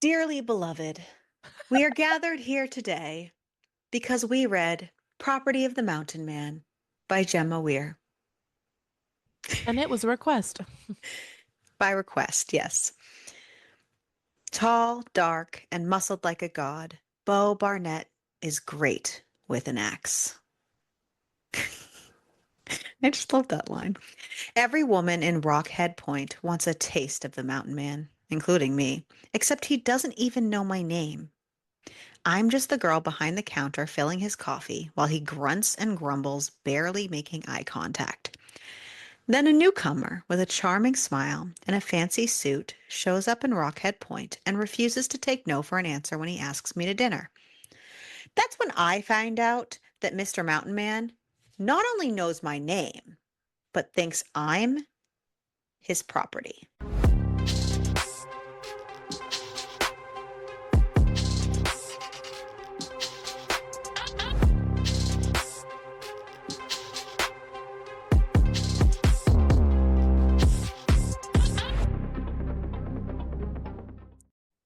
Dearly beloved, we are gathered here today because we read Property of the Mountain Man by Gemma Weir. And it was a request. By request, yes. Tall, dark, and muscled like a god, Beau Barnett is great with an axe. I just love that line. Every woman in Rockhead Point wants a taste of the Mountain Man, including me, except he doesn't even know my name. I'm just the girl behind the counter filling his coffee while he grunts and grumbles, barely making eye contact. Then a newcomer with a charming smile and a fancy suit shows up in Rockhead Point and refuses to take no for an answer when he asks me to dinner. That's when I find out that Mr. Mountain Man not only knows my name, but thinks I'm his property.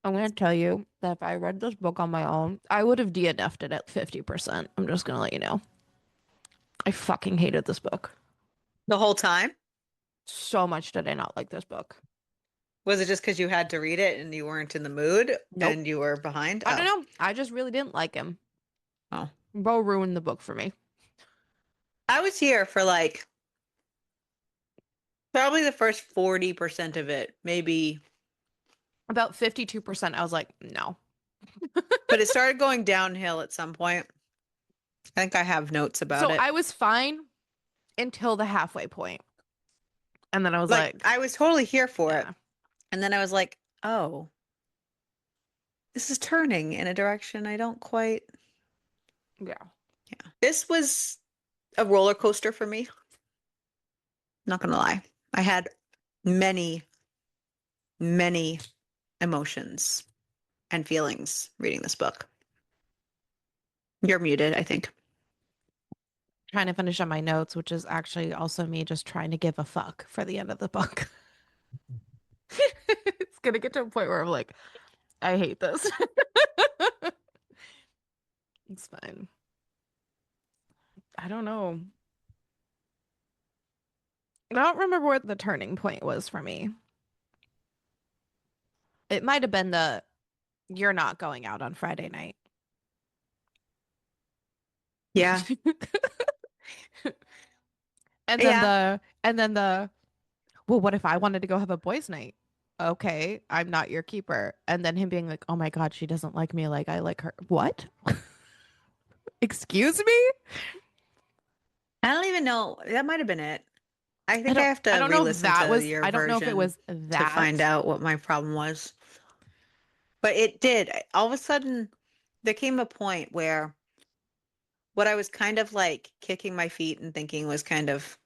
I'm going to tell you that if I read this book on my own, I would have DNF'd it at 50%. I'm just going to let you know. I fucking hated this book. The whole time? So much did I not like this book. Was it just because you had to read it and you weren't in the mood Nope. and you were behind? I don't Oh, know. I just really didn't like him. oh. Bo ruined the book for me. I was here for like probably the first 40% of it, maybe. About 52%, I was like, no. But it started going downhill at some point. I think I have notes about So it. I was fine until the halfway point. And then I was Like, like, I was totally here for it. yeah, And then I was like, oh, this is turning in a direction I don't quite. yeah. Yeah. This was a roller coaster for me. Not gonna lie. I had many, many emotions and feelings reading this book. You're muted, I think. Trying to finish up my notes, which is actually also me just trying to give a fuck for the end of the book. It's gonna get to a point where I'm like, I hate this. It's fine. I don't know. I don't remember what the turning point was for me. It might have been the you're not going out on Friday night. Yeah. And then Yeah. the well, what if I wanted to go have a boys' night? Okay, I'm not your keeper. And then him being like, "Oh my God, she doesn't like me like I like her." What? Excuse me? I don't even know. That might have been it. I think I have to I don't know if re-listen that to was your I don't know if it version was to find that. out what my problem was. But it did. All of a sudden, there came a point where what I was kind of like kicking my feet and thinking was kind of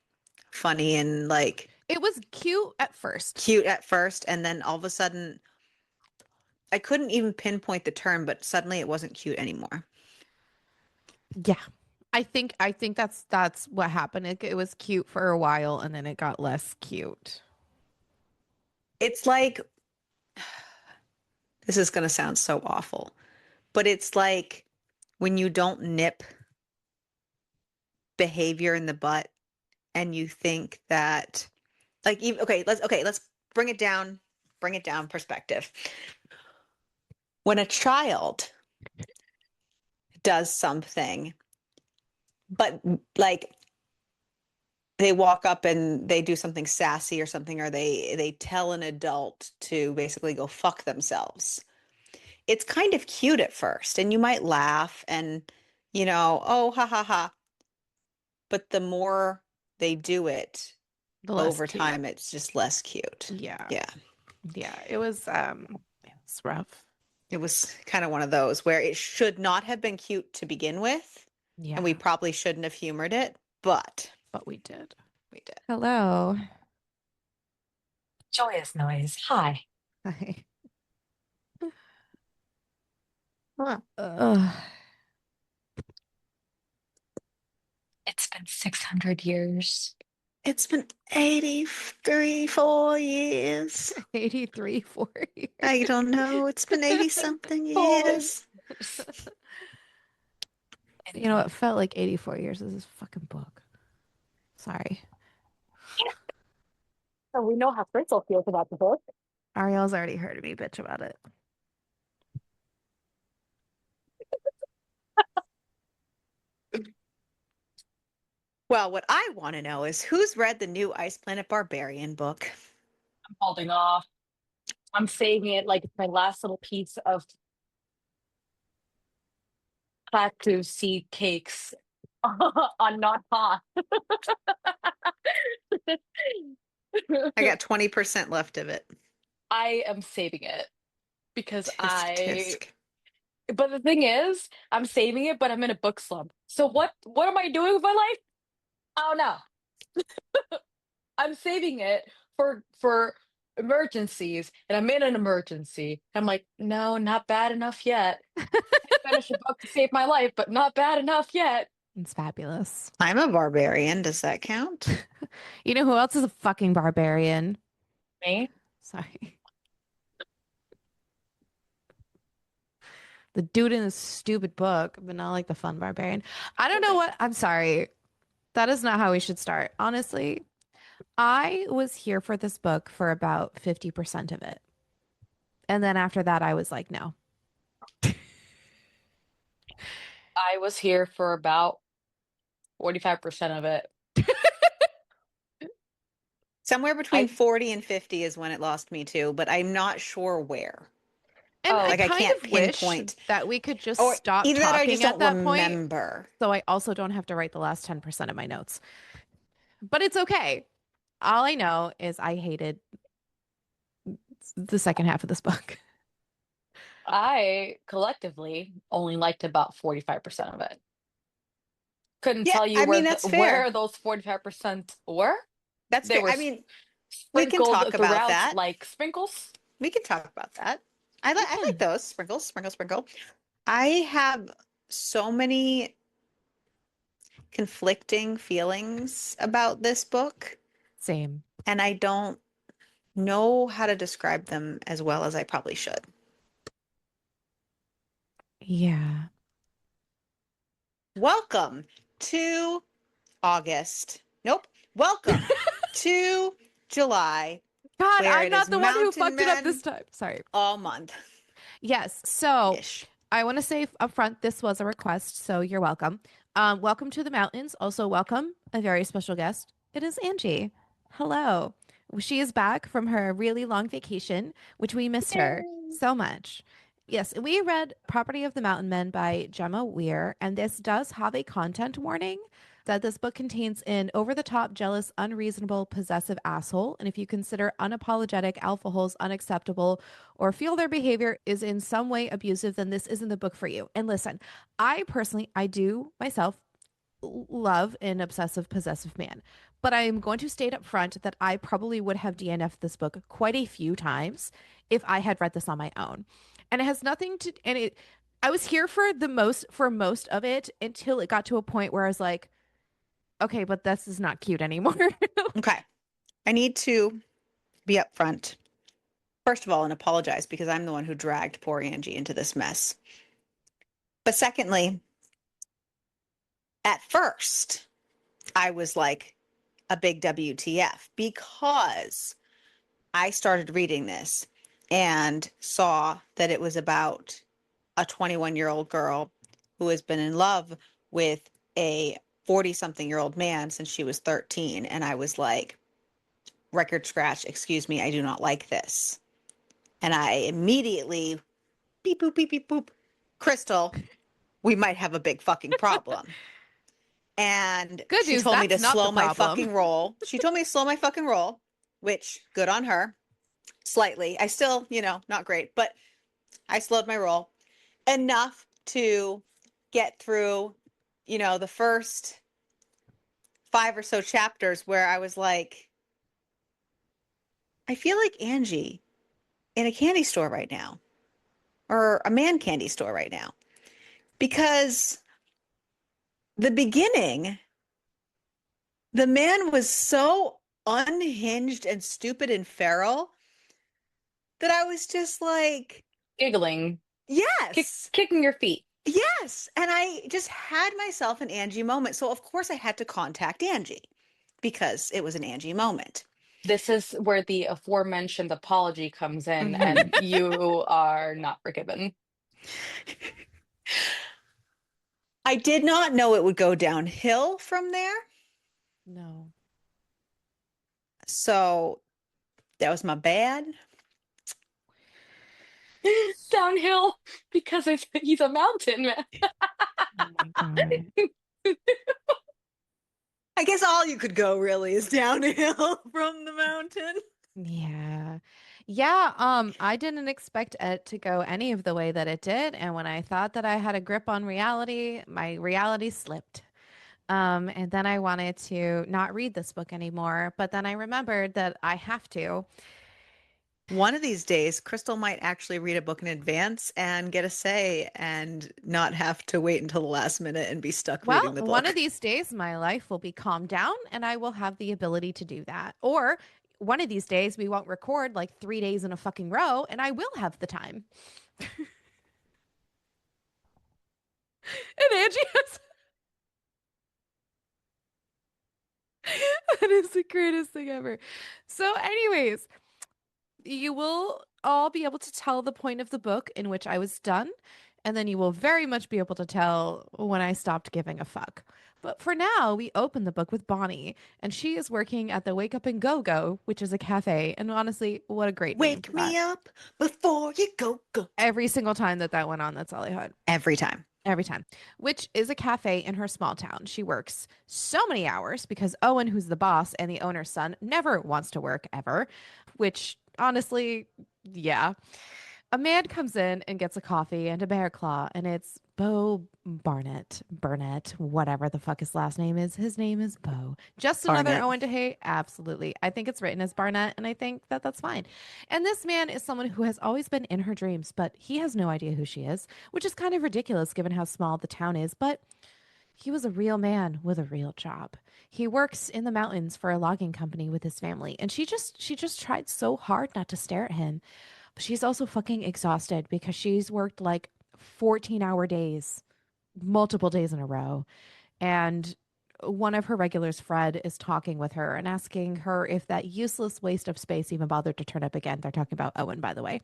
funny and like It was cute at first. cute at first, and then all of a sudden, I couldn't even pinpoint the term, but suddenly it wasn't cute anymore. Yeah. I think that's what happened. It was cute for a while and then it got less cute. It's like, this is going to sound so awful, but it's like when you don't nip behavior in the butt and you think that like even let's bring it down perspective. When a child does something, but like they walk up and they do something sassy or something, or they tell an adult to basically go fuck themselves. It's kind of cute at first, and you might laugh and oh ha ha ha. But the more they do it The less over cute. time, it's just less cute. Yeah. Yeah. Yeah. It was rough. It was kind of one of those where it should not have been cute to begin with, and we Yeah. probably shouldn't have humored it, but But we did. we did. Hello. Joyous noise. Hi. Hi. Huh. Ugh. It's been 600 years. It's been 83, 4 years. 83, 40. I don't know. It's been 80 something Oh. years. You know, it felt like 84 years of this fucking book. Sorry. So we know how Crystal feels about the book. Ariel's already heard me bitch about it. Well, what I want to know is who's read the new Ice Planet Barbarian book? I'm holding off. I'm saving it like it's my last little piece of cactus seed cakes on not hot. I got 20% left of it. I am saving it because Tisk, tisk. but the thing is, I'm saving it, but I'm in a book slump. So what am I doing with my life? I don't know. I'm saving it for emergencies, and I'm in an emergency. I'm like, no, not bad enough yet. Finish a book to save my life, but not bad enough yet. It's fabulous. I'm a barbarian. Does that count? You know who else is a fucking barbarian? Me? Sorry. The dude in this stupid book, but not like the fun barbarian. I don't know what. I'm sorry. That is not how we should start. Honestly, I was here for this book for about 50% of it. And then after that, I was like, no. I was here for about 45% of it. Somewhere between I 40 and 50 is when it lost me too, but I'm not sure where. And I Oh, Like I kind can't of wish pinpoint. that we could just Or stop either that or I talking just at don't that point. remember. So I also don't have to write the last 10% of my notes. But it's okay. All I know is I hated the second half of this book. I collectively only liked about 45% of it. Couldn't Yeah, tell you I mean, that's fair. where those 45% were. That's They fair. were I mean, we can sprinkled talk about throughout that. like sprinkles. We can talk about that. We I like can. those sprinkles, sprinkle, sprinkle. I have so many conflicting feelings about this book, Same. and I don't know how to describe them as well as I probably should. Yeah. Welcome to August. Nope. Welcome to July, God, where I'm it is not the one who Mountain fucked it up this Men time. Sorry. all month Yes. So ish. I want to say up front, this was a request, so you're welcome. Welcome to the mountains. Also, welcome a very special guest. It is Angie. Hello. She is back from her really long vacation, which we missed her Yay. so much. Yes, we read Property of the Mountain Men by Gemma Weir, and this does have a content warning that this book contains an over the top, jealous, unreasonable, possessive asshole. And if you consider unapologetic alpha holes unacceptable or feel their behavior is in some way abusive, then this isn't the book for you. And listen, I personally, I do myself love an obsessive possessive man, but I am going to state up front that I probably would have DNF'd this book quite a few times if I had read this on my own. And it has nothing to, and it, I was here for most of it until it got to a point where I was like, okay, but this is not cute anymore. Okay. I need to be upfront, first of all, and apologize because I'm the one who dragged poor Angie into this mess. But secondly, at first, I was like a big WTF because I started reading this and saw that it was about a 21-year-old girl who has been in love with a 40-something-year-old man since she was 13. And I was like, record scratch, excuse me, I do not like this. And I immediately beep, boop, beep, beep, boop. Crystal, we might have a big fucking problem. And Good she news, told me to that's not the slow my problem. fucking roll. She told me to slow my fucking roll, which good on her. Slightly. I still, not great, but I slowed my roll enough to get through, the first 5 or so chapters where I was like, I feel like Angie in a candy store right now, or a man candy store right now, because the beginning The man was so unhinged and stupid and feral that I was just like, Giggling, yes, kicking your feet. yes. And I just had myself an Angie moment. So, of course, I had to contact Angie because it was an Angie moment. This is where the aforementioned apology comes in, Mhm. and you are not forgiven. I did not know it would go downhill from there. No. So, that was my bad. Downhill because he's a mountain man. Oh my God. I guess all you could go really is downhill from the mountain. Yeah. Yeah, I didn't expect it to go any of the way that it did, and when I thought that I had a grip on reality, my reality slipped. And then I wanted to not read this book anymore, but then I remembered that I have to. One of these days, Crystal might actually read a book in advance and get a say and not have to wait until the last minute and be stuck Well, reading the one of book. these days my life will be calmed down and I will have the ability to do that. Or one of these days we won't record like 3 days in a fucking row and I will have the time. And Angie has that is the greatest thing ever. So, anyways, you will all be able to tell the point of the book in which I was done, and then you will very much be able to tell when I stopped giving a fuck. But for now, we open the book with Bonnie, and she is working at the Wake Up and Go Go, which is a cafe. And honestly, what a great name for Wake that. me up before you go, go. Every single time that that went on, that's all I had. Every time. Every time, which is a cafe in her small town. She works so many hours because Owen, who's the boss and the owner's son, never wants to work ever, which honestly, yeah. A man comes in and gets a coffee and a bear claw, and it's Bo Burnett, whatever the fuck his last name is. His name is Bo. Just another Barnett. Owen to hate? Absolutely. I think it's written as Barnett, and I think that that's fine. And this man is someone who has always been in her dreams, but he has no idea who she is, which is kind of ridiculous given how small the town is. But he was a real man with a real job. He works in the mountains for a logging company with his family, and she just tried so hard not to stare at him. But she's also fucking exhausted because she's worked like 14-hour days, multiple days in a row. And one of her regulars, Fred, is talking with her and asking her if that useless waste of space even bothered to turn up again. They're talking about Owen, by the way.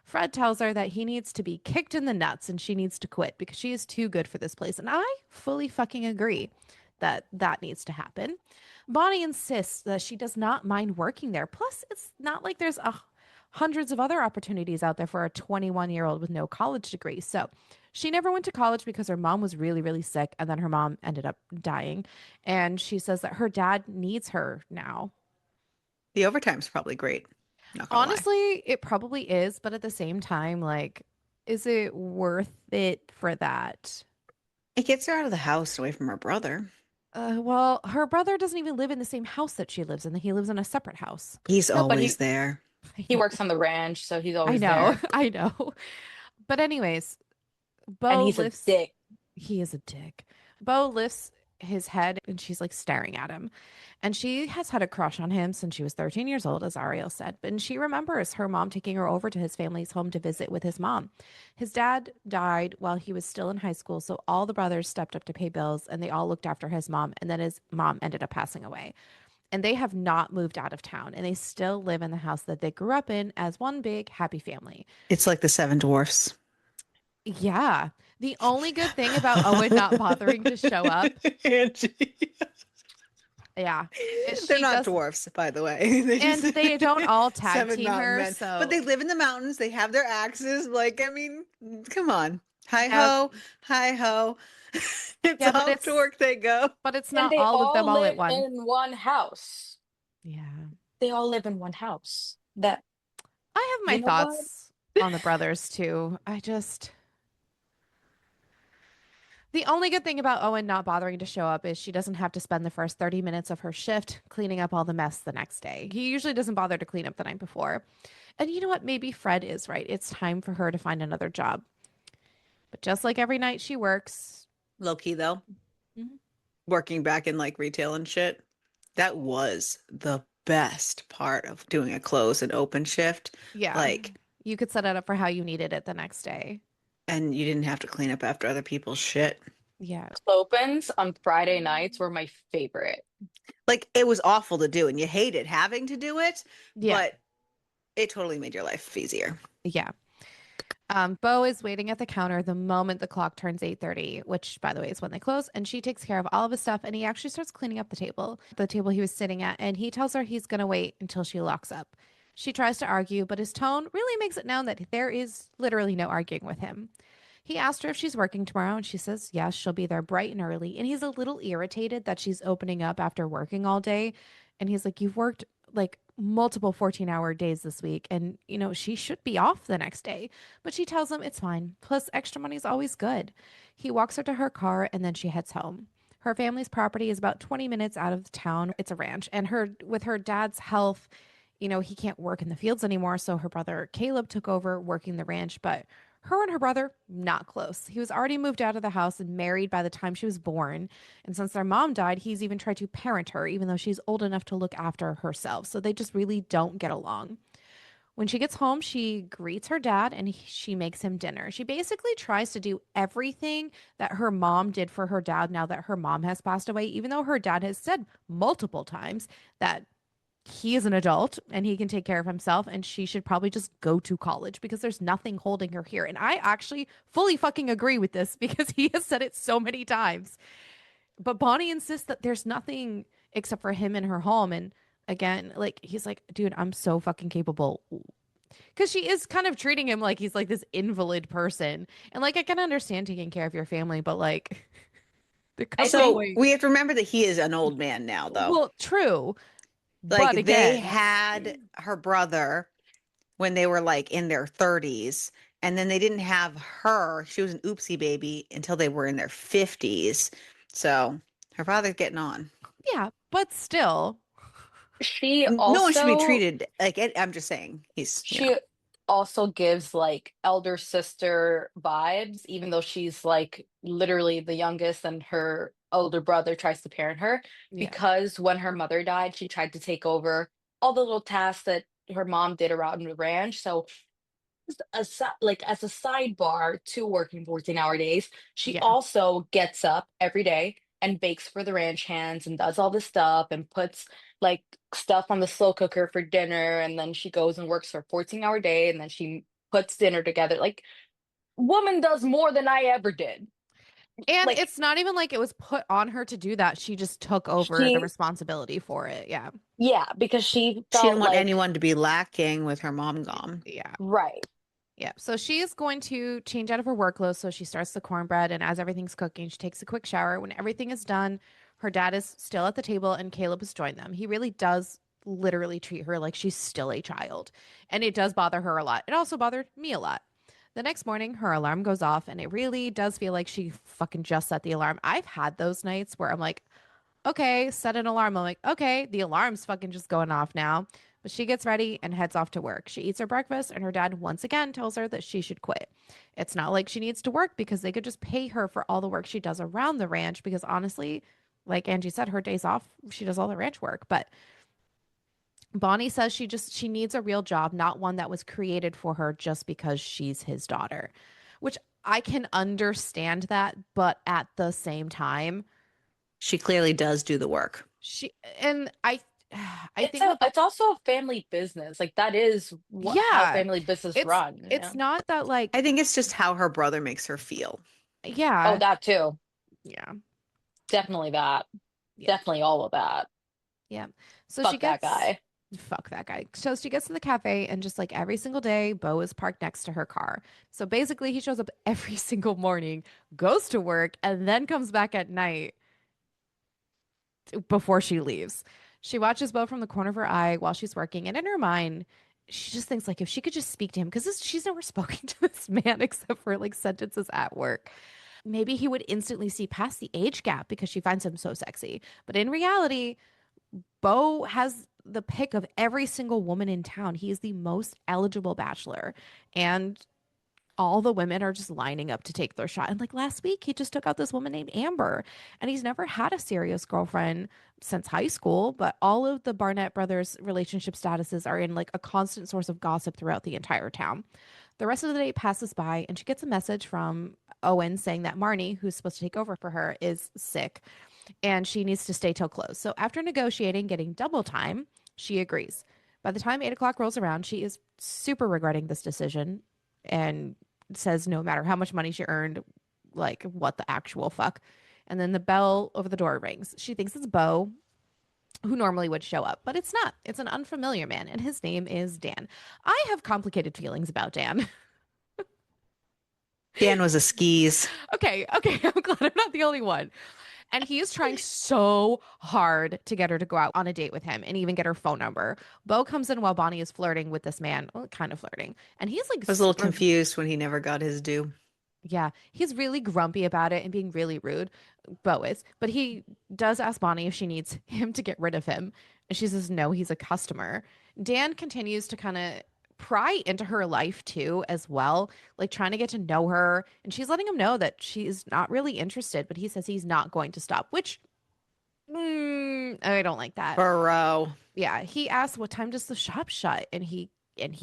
Fred tells her that he needs to be kicked in the nuts and she needs to quit because she is too good for this place. And I fully fucking agree that that needs to happen. Bonnie insists that she does not mind working there. Plus, it's not like there's hundreds of other opportunities out there for a 21-year-old with no college degree. So she never went to college because her mom was really, really sick. And then her mom ended up dying. And she says that her dad needs her now. The overtime's probably great. Not gonna lie. Honestly, it probably is, but at the same time, like, is it worth it for that? It gets her out of the house away from her brother. Well, her brother doesn't even live in the same house that she lives in. He lives in a separate house. He's No, but always there. I he know. works on the ranch, so he's I always know. there. I know. But anyways, And Bo he's a lifts dick. he is a dick. Bo lifts his head and she's like staring at him. And she has had a crush on him since she was 13 years old, as Ariel said. And she remembers her mom taking her over to his family's home to visit with his mom. His dad died while he was still in high school, so all the brothers stepped up to pay bills and they all looked after his mom. And then his mom ended up passing away. And they have not moved out of town and they still live in the house that they grew up in as one big happy family. It's like the Seven Dwarfs. Yeah. The only good thing about Owen not bothering to show up, Angie. yeah, is They're she not does, dwarfs, by the way. They and just they don't all tag seven team mountain her. men. But So, they live in the mountains. They have their axes. Like, I mean, come on. Hi yeah, ho, hi ho. It's yeah, but off to it's, work they go. but it's And not they all of them all all at live one. in one house. Yeah. They all live in one house. That, I have you my know what? thoughts on the brothers too. The only good thing about Owen not bothering to show up is she doesn't have to spend the first 30 minutes of her shift cleaning up all the mess the next day. He usually doesn't bother to clean up the night before. And you know what? Maybe Fred is right. It's time for her to find another job. But just like every night she works, Low key though, Mhm. working back in like retail and shit. That was the best part of doing a close and open shift. Yeah. Like, You could set it up for how you needed it the next day. and you didn't have to clean up after other people's shit. Yeah. Opens on Friday nights were my favorite. Like, it was awful to do, and you hated having to do it, Yeah. but it totally made your life easier. Yeah. Bo is waiting at the counter the moment the clock turns 8:30, which by the way is when they close, and she takes care of all of his stuff and he actually starts cleaning up the table he was sitting at, and he tells her he's going to wait until she locks up. She tries to argue, but his tone really makes it known that there is literally no arguing with him. He asked her if she's working tomorrow, and she says yes, she'll be there bright and early. And he's a little irritated that she's opening up after working all day. And he's like, you've worked like multiple 14-hour days this week, and she should be off the next day. But she tells him it's fine. Plus, extra money is always good. He walks her to her car, and then she heads home. Her family's property is about 20 minutes out of the town. It's a ranch. And with her dad's health, he can't work in the fields anymore. So her brother Caleb took over working the ranch, but her and her brother, not close. He was already moved out of the house and married by the time she was born. And since their mom died, he's even tried to parent her, even though she's old enough to look after herself. So they just really don't get along. When she gets home, she greets her dad and she makes him dinner. She basically tries to do everything that her mom did for her dad now that her mom has passed away, even though her dad has said multiple times that he is an adult and he can take care of himself, and she should probably just go to college because there's nothing holding her here. And I actually fully fucking agree with this because he has said it so many times. But Bonnie insists that there's nothing except for him in her home. And again, like he's like, dude, I'm so fucking capable. Because she is kind of treating him like he's like this invalid person. And like I can understand taking care of your family, but like there I comes a think So point. we have to remember that he is an old man now, though. Well, true. But Like, they again, had her brother when they were like in their 30s, and then they didn't have her. She was an oopsie baby until they were in their 50s. So her father's getting on. yeah, but still. she No one should be also treated like it. I'm just saying he's. she also gives like elder sister vibes, even though she's like literally the youngest and her older brother tries to parent her. Yeah. Because when her mother died, she tried to take over all the little tasks that her mom did around the ranch. So like as a sidebar to working 14-hour days, she Yeah. also gets up every day and bakes for the ranch hands and does all this stuff and puts like stuff on the slow cooker for dinner, and then she goes and works for a 14-hour day, and then she puts dinner together. Like, woman does more than I ever did. And Like, it's not even like it was put on her to do that. She just took over the she responsibility for it. Yeah. yeah, because she She didn't felt want like anyone to be lacking with her mom gone. Yeah. right. Yeah. So she is going to change out of her work clothes. So she starts the cornbread, and as everything's cooking, she takes a quick shower. When everything is done, her dad is still at the table and Caleb has joined them. He really does literally treat her like she's still a child. And it does bother her a lot. It also bothered me a lot. The next morning, her alarm goes off, and it really does feel like she fucking just set the alarm. I've had those nights where I'm like, okay, set an alarm. I'm like, okay, the alarm's fucking just going off now. But she gets ready and heads off to work. She eats her breakfast, and her dad once again tells her that she should quit. It's not like she needs to work because they could just pay her for all the work she does around the ranch. Because honestly, like Angie said, her days off, she does all the ranch work. But Bonnie says she needs a real job, not one that was created for her just because she's his daughter, which I can understand that, but at the same time, She clearly does do the work. she and I It's think a that it's also a family business. Like, that is how yeah, family business it's run, you it's know? not that like I think it's just how her brother makes her feel. Oh, yeah, that too. yeah, Definitely that. yeah, Definitely all of that. yeah. So she Fuck that gets guy. fuck that guy. So she gets to the cafe, and just like every single day, Bo is parked next to her car. So basically he shows up every single morning, goes to work, and then comes back at night before she leaves. She watches Bo from the corner of her eye while she's working, and in her mind, she just thinks like if she could just speak to him, because she's never spoken to this man except for like sentences at work. Maybe he would instantly see past the age gap because she finds him so sexy. But in reality, Bo has the pick of every single woman in town. He is the most eligible bachelor. And all the women are just lining up to take their shot. And like last week, he just took out this woman named Amber, and he's never had a serious girlfriend since high school. But all of the Barnett brothers' relationship statuses are in like a constant source of gossip throughout the entire town. The rest of the day passes by, and she gets a message from Owen saying that Marnie, who's supposed to take over for her, is sick and she needs to stay till close. So after negotiating, getting double time, she agrees. By the time 8 o'clock rolls around, she is super regretting this decision and says no matter how much money she earned, like what the actual fuck. And then the bell over the door rings. She thinks it's Bo, who normally would show up, but it's not. It's an unfamiliar man, and his name is Dan. I have complicated feelings about Dan. Dan was a skis. Okay, I'm glad I'm not the only one. And he is trying so hard to get her to go out on a date with him and even get her phone number. Bo comes in while Bonnie is flirting with this man, well, kind of flirting. And he's like I was a little super, confused when he never got his due. yeah, he's really grumpy about it and being really rude. Bo is. But he does ask Bonnie if she needs him to get rid of him. And she says, no, he's a customer. Dan continues to kind of pry into her life too, as well, like trying to get to know her. And she's letting him know that she's not really interested, but he says he's not going to stop, which I don't like that. Bro. Yeah, he asks what time does the shop shut, and he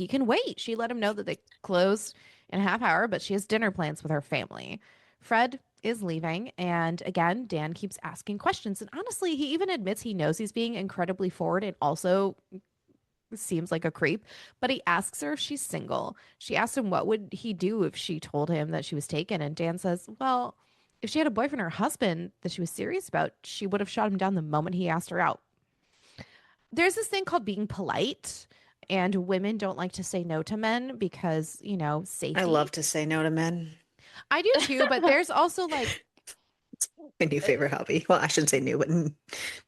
can wait. She let him know that they closed in a half hour, but she has dinner plans with her family. Fred is leaving, and again, Dan keeps asking questions. And honestly, he even admits he knows he's being incredibly forward and also seems like a creep, but he asks her if she's single. She asks him what would he do if she told him that she was taken, and Dan says, well, if she had a boyfriend or husband that she was serious about, she would have shot him down the moment he asked her out. There's this thing called being polite, and women don't like to say no to men because, you know, safety. I love to say no to men. I do too, but there's also like My new favorite hobby. Well, I shouldn't say new, but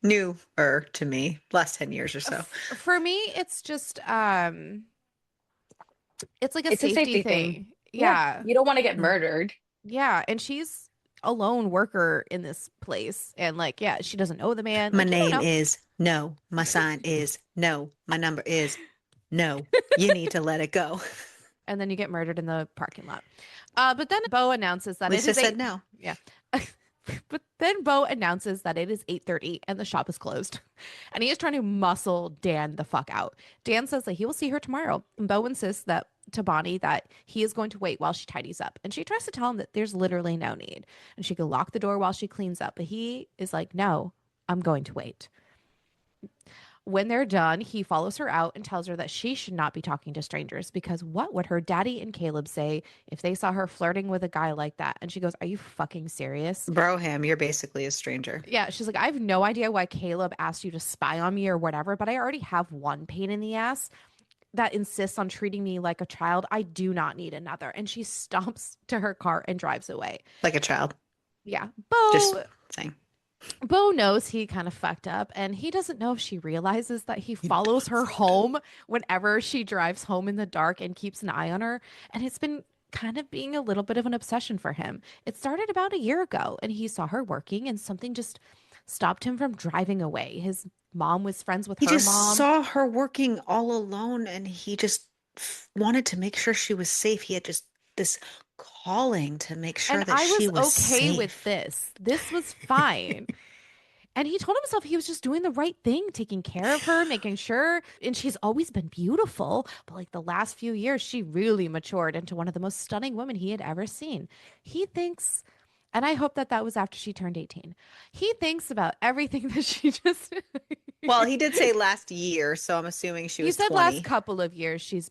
newer to me. Last 10 years or so. For me, it's just it's like a It's a safety safety thing. thing. Yeah. You don't want to get Mm. murdered. Yeah, and she's a lone worker in this place, and like, yeah, she doesn't know the man. My Like, you don't name know. is no. My sign is no. My number is no. You need to let it go. And then you get murdered in the parking lot. But then Bo announces that Lisa it is said no. Yeah. But then Bo announces that it is 8:30 and the shop is closed. And he is trying to muscle Dan the fuck out. Dan says that he will see her tomorrow. And Bo insists that to Bonnie that he is going to wait while she tidies up. And she tries to tell him that there's literally no need. And she can lock the door while she cleans up. But he is like, no, I'm going to wait. When they're done, he follows her out and tells her that she should not be talking to strangers because what would her daddy and Caleb say if they saw her flirting with a guy like that? And she goes, are you fucking serious? Broham, you're basically a stranger. Yeah, she's like, I have no idea why Caleb asked you to spy on me or whatever, but I already have one pain in the ass that insists on treating me like a child. I do not need another. And she stomps to her car and drives away. Like a child. Yeah. Bo Just saying. Bo knows he kind of fucked up, and he doesn't know if she realizes that he follows her home whenever she drives home in the dark and keeps an eye on her. And it's been kind of being a little bit of an obsession for him. It started about a year ago, and he saw her working, and something just stopped him from driving away. His mom was friends with He her just mom. saw her working all alone and he just wanted to make sure she was safe. He had just this calling to make sure And that I she was was okay safe. with this. This was fine. And he told himself he was just doing the right thing, taking care of her, making sure. And she's always been beautiful. But like the last few years, she really matured into one of the most stunning women he had ever seen. He thinks, and I hope that that was after she turned 18. He thinks about everything that she just. Well, he did say last year, so I'm assuming she He was said 20. last couple of years she's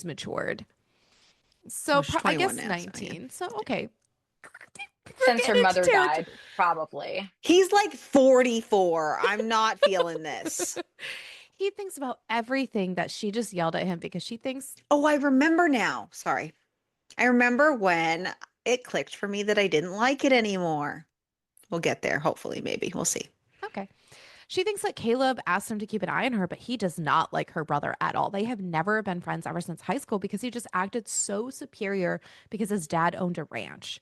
matured. So Well, she's I 21 guess now, so, yeah. 19. So okay. Since her Getting mother territory. died, probably. He's like 44. I'm not feeling this. He thinks about everything that she just yelled at him because she thinks, Oh, I remember now. Sorry. I remember when it clicked for me that I didn't like it anymore. We'll get there, hopefully, maybe. We'll see. okay. She thinks that Caleb asked him to keep an eye on her, but he does not like her brother at all. They have never been friends ever since high school because he just acted so superior because his dad owned a ranch.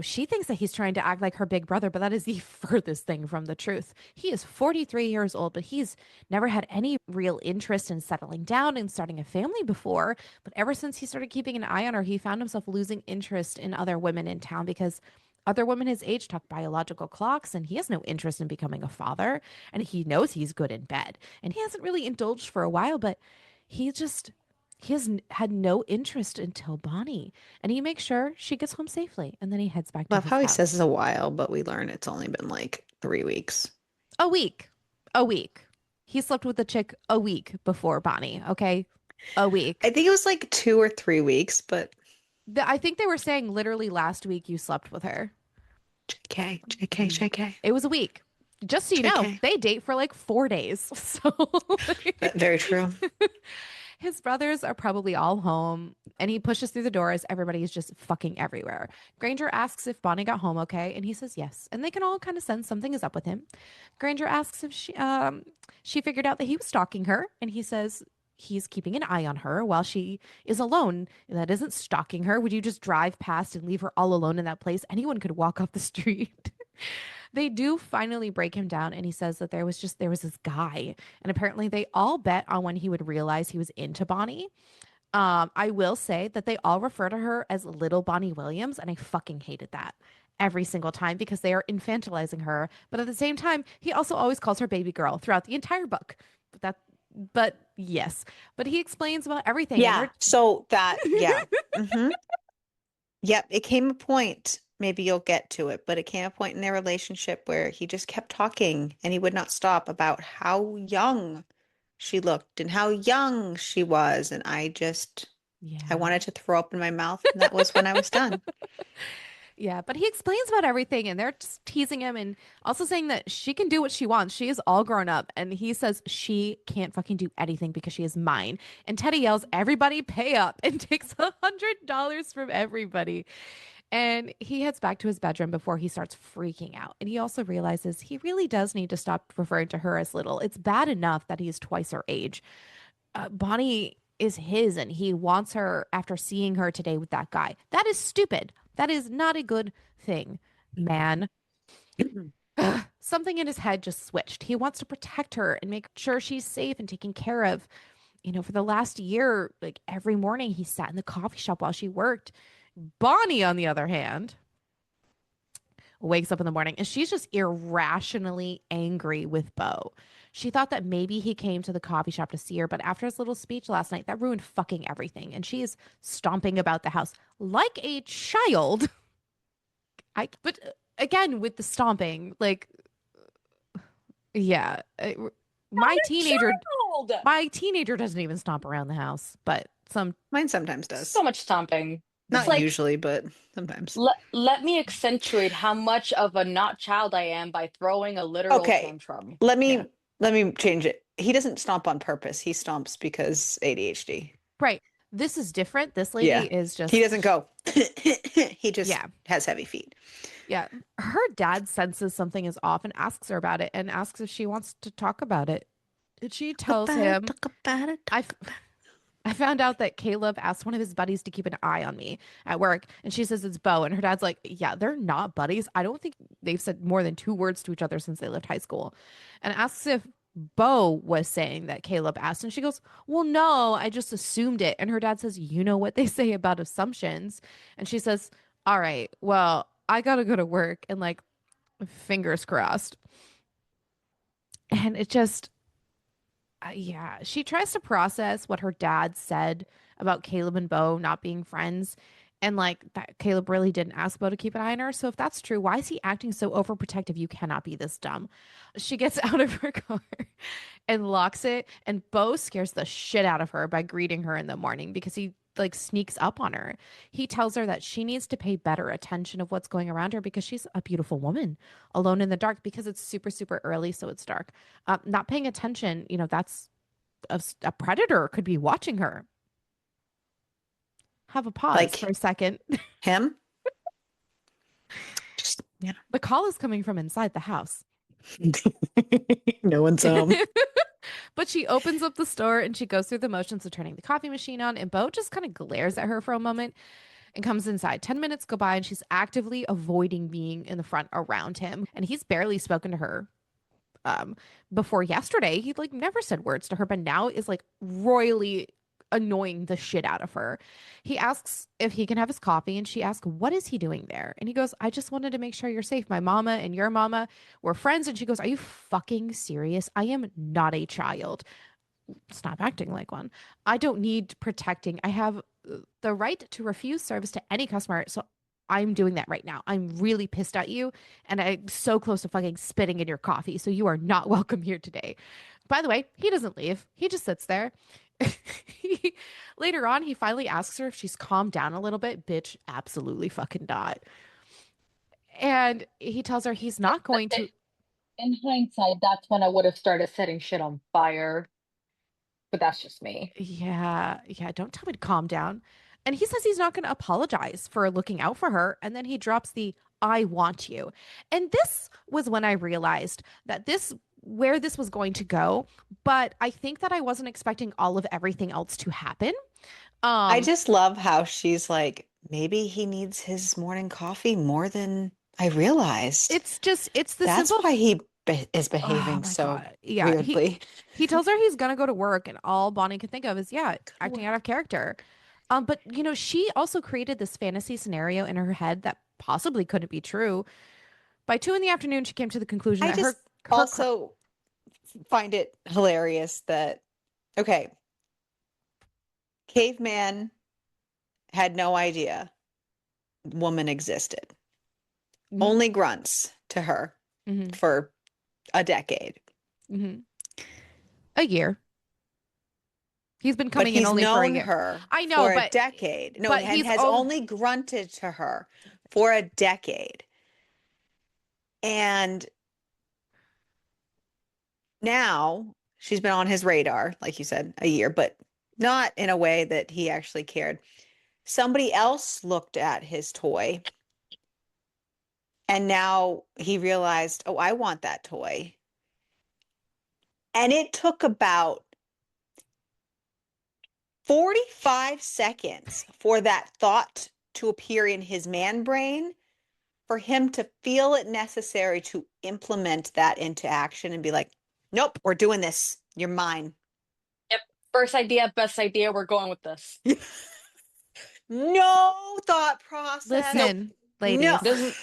she thinks that he's trying to act like her big brother, but that is the furthest thing from the truth. He is 43 years old, but he's never had any real interest in settling down and starting a family before. But ever since he started keeping an eye on her, he found himself losing interest in other women in town because other women his age talk biological clocks, and he has no interest in becoming a father. And he knows he's good in bed. And he hasn't really indulged for a while, but he just had no interest until Bonnie, and he makes sure she gets home safely, and then he heads back to Love his how he house. says it's a while, but we learn it's only been like 3 weeks. A week, a week. He slept with the chick a week before Bonnie. Okay, a week. I think it was like 2 or 3 weeks, but I think they were saying literally last week you slept with her. JK, JK, JK. It was a week. Just so you know, JK. they date for like 4 days. So Very true. his brothers are probably all home, and he pushes through the doors. Everybody's just fucking everywhere. Granger asks if Bonnie got home okay, and he says yes. And they can all kind of sense something is up with him. Granger asks if she figured out that he was stalking her, and he says he's keeping an eye on her while she is alone. That isn't stalking her. Would you just drive past and leave her all alone in that place? Anyone could walk off the street. They do finally break him down, and he says that there was this guy, and apparently they all bet on when he would realize he was into Bonnie. I will say that they all refer to her as little Bonnie Williams, and I fucking hated that every single time because they are infantilizing her. But at the same time, he also always calls her baby girl throughout the entire book. But yes, but he explains about everything. Yeah. Mm-hmm. Yep. It came a point, maybe you'll get to it, but it came a point in their relationship where he just kept talking and he would not stop about how young she looked and how young she was. And I Yeah. wanted to throw up in my mouth. And that was when I was done. Yeah, but he explains about everything, and they're just teasing him and also saying that she can do what she wants. She is all grown up, and he says she can't fucking do anything because she is mine. And Teddy yells, "Everybody pay up!" and takes $100 from everybody. And he heads back to his bedroom before he starts freaking out. And he also realizes he really does need to stop referring to her as little. It's bad enough that he's twice her age. Bonnie is his, and he wants her after seeing her today with that guy. That is stupid. That is not a good thing, man. Something in his head just switched. He wants to protect her and make sure she's safe and taken care of. For the last year, like every morning he sat in the coffee shop while she worked. Bonnie, on the other hand, wakes up in the morning and she's just irrationally angry with Beau. She thought that maybe he came to the coffee shop to see her, but after his little speech last night, that ruined fucking everything. And she is stomping about the house like a child. But again, with the stomping, like, yeah, my teenager doesn't even stomp around the house, but Mine sometimes does. So much stomping. Not It's usually, but sometimes. Let me accentuate how much of a not child I am by throwing a literal tantrum. Let me change it. He doesn't stomp on purpose. He stomps because ADHD. Right. This is different. This lady is just. He doesn't go. He just has heavy feet. Yeah. Her dad senses something is off and asks her about it and asks if she wants to talk about it. And she tells him, talk about it. I found out that Caleb asked one of his buddies to keep an eye on me at work. And she says it's Beau. And her dad's like, yeah, they're not buddies. I don't think they've said more than 2 words to each other since they left high school. And asks if Beau was saying that Caleb asked. And she goes, well, no, I just assumed it. And her dad says, you know what they say about assumptions. And she says, all right, well, I got to go to work. And like, fingers crossed. And it just. Yeah, she tries to process what her dad said about Caleb and Beau not being friends, and like that Caleb really didn't ask Beau to keep an eye on her. So if that's true, why is he acting so overprotective? You cannot be this dumb. She gets out of her car and locks it, and Beau scares the shit out of her by greeting her in the morning because he like sneaks up on her. He tells her that she needs to pay better attention of what's going around her because she's a beautiful woman alone in the dark because it's super, super early. So it's dark. Not paying attention, that's a predator could be watching her. Have a pause for a second. Him? The call is coming from inside the house. No one's home. But she opens up the store and she goes through the motions of turning the coffee machine on, and Beau just kind of glares at her for a moment. and comes inside. 10 minutes go by and she's actively avoiding being in the front around him. And he's barely spoken to her before yesterday. He like never said words to her, but now is like royally annoying the shit out of her. He asks if he can have his coffee and she asks, what is he doing there? And he goes, I just wanted to make sure you're safe. My mama and your mama were friends. And she goes, are you fucking serious? I am not a child. Stop acting like one. I don't need protecting. I have the right to refuse service to any customer. So I'm doing that right now. I'm really pissed at you. And I'm so close to fucking spitting in your coffee. So you are not welcome here today. By the way, he doesn't leave. He just sits there. Later on, he finally asks her if she's calmed down a little bit. Bitch, absolutely fucking not. And he tells her he's not going to. In hindsight, that's when I would have started setting shit on fire. But that's just me. Yeah, don't tell me to calm down. And he says he's not going to apologize for looking out for her. And then he drops the I want you. And this was when I realized that where this was going to go. But I think that I wasn't expecting all of everything else to happen. I just love how she's like, maybe he needs his morning coffee more than I realized. It's the That's simple. why he is Oh behaving my so God. Yeah. weirdly. He tells her he's gonna go to work, and all Bonnie can think of is, yeah, acting out of character. But she also created this fantasy scenario in her head that possibly couldn't be true. By 2 p.m, she came to the conclusion I that just her also find it hilarious that, okay, caveman had no idea woman existed. Mhm. Only grunts to her Mhm. for a decade. Mhm. A year. He's been But coming in he's only for a known year. her I know, for a but decade. No, but and he's has only grunted to her for a decade. And now she's been on his radar, like you said, a year, but not in a way that he actually cared. Somebody else looked at his toy and now he realized, oh, I want that toy. And it took about 45 seconds for that thought to appear in his man brain, for him to feel it necessary to implement that into action and be like, nope, we're doing this. You're mine. Yep. First idea, best idea. We're going with this. No thought process. listen, No. ladies.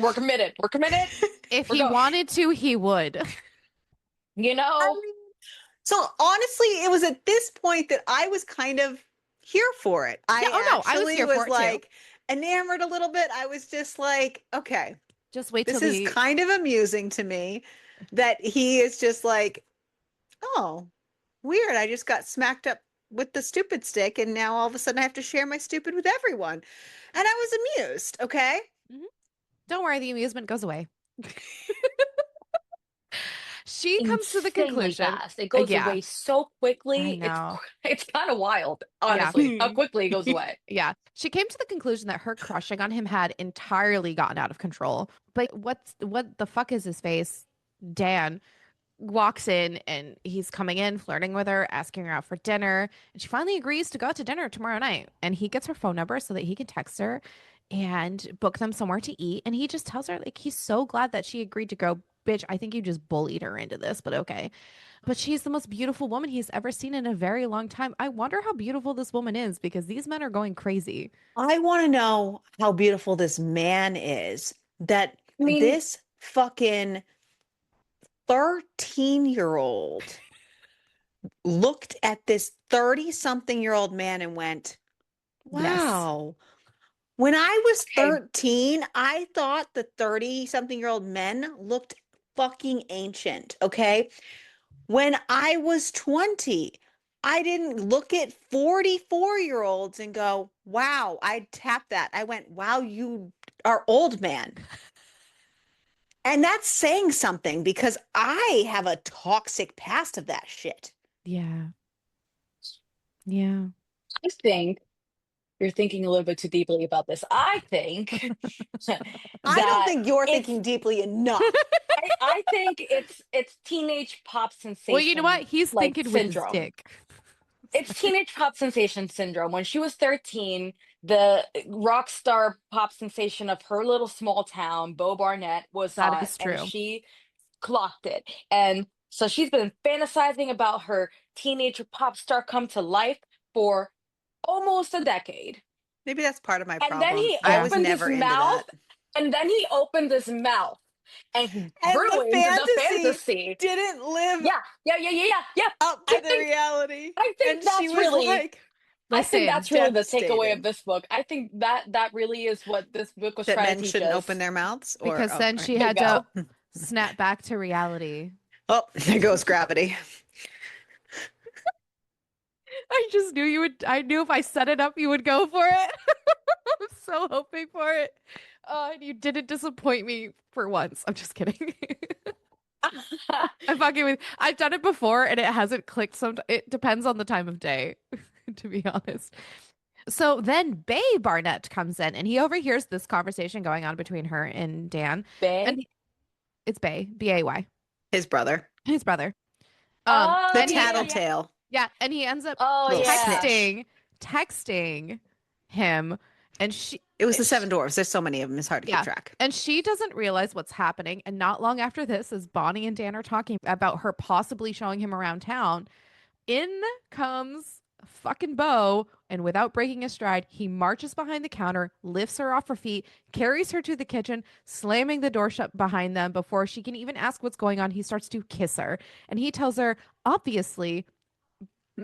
We're committed. We're committed. If We're he going. wanted to, he would. You I know, mean, so honestly, it was at this point that I was kind of here for it. Yeah, I oh no, I was actually here for was it too. like enamored a little bit. I was just like, okay, Just wait till this is the kind of amusing to me that he is just like, oh, weird. I just got smacked up with the stupid stick and now all of a sudden I have to share my stupid with everyone. And I was amused, okay? Mhm. Don't worry, the amusement goes away. She comes to the insanely conclusion. fast. It goes Yeah, away so I quickly. know. It's kind of wild, Yeah. honestly, how quickly it goes away. Yeah. She came to the conclusion that her crushing on him had entirely gotten out of control. But what the fuck is his face? Dan walks in and he's coming in, flirting with her, asking her out for dinner. And she finally agrees to go out to dinner tomorrow night. And he gets her phone number so that he can text her and book them somewhere to eat. And he just tells her, like, he's so glad that she agreed to go. Bitch, I think you just bullied her into this, but okay. But she's the most beautiful woman he's ever seen in a very long time. I wonder how beautiful this woman is because these men are going crazy. I want to know how beautiful this man is that I mean, this fucking 13-year-old looked at this 30-something-year-old man and went, Yes. wow. When I was okay, 13, I thought the 30-something-year-old men looked fucking ancient, okay? When I was 20, I didn't look at 44-year-olds and go, wow, I tapped that. I went, wow, you are old man. And that's saying something because I have a toxic past of that shit. Yeah. Yeah. I think you're thinking a little bit too deeply about this. I think I don't that think you're it's thinking deeply enough. I think it's teenage pop Well, you know what? sensation He's like thinking with his syndrome. dick. It's teenage pop sensation syndrome. When she was 13, the rock star pop sensation of her little small town, Bo Barnett, was That hot, is and true. she clocked it. And so she's been fantasizing about her teenager pop star come to life for almost a decade. Maybe that's part of my And then problem. he I Yeah. was opened his never into mouth, that. and then he opened his mouth, and he And grew the into the fantasy fantasy. didn't live Yeah, yeah, yeah, yeah, yeah, yeah. up I to the think reality. I think And she that's was really like I think Listen, that's really the takeaway of devastated. this book. I think that really is what this book was That trying to men teach shouldn't open us. their mouths or because then she had to Bingo. snap back to reality. oh, there goes gravity. I just knew you would. I knew if I set it up, you would go for it. I'm so hoping for it. And you didn't disappoint me for once. I'm just kidding. I'm fucking with. I've done it before and it hasn't clicked. It depends on the time of day, to be honest. So then Bay Barnett comes in and he overhears this conversation going on between her and Dan. And Bay. it's Bay, B-A-Y, His brother. his brother. The Oh And yeah, he yeah, yeah. tattletale. Yeah, and he ends up Oh Little yeah. snitch. texting him, and It was the sh Seven Dwarfs. There's so many of them. It's hard to keep yeah, track. and she doesn't realize what's happening. And not long after this, as Bonnie and Dan are talking about her possibly showing him around town, in comes fucking Bo, and without breaking a stride, he marches behind the counter, lifts her off her feet, carries her to the kitchen, slamming the door shut behind them before she can even ask what's going on. He starts to kiss her, and he tells her, obviously,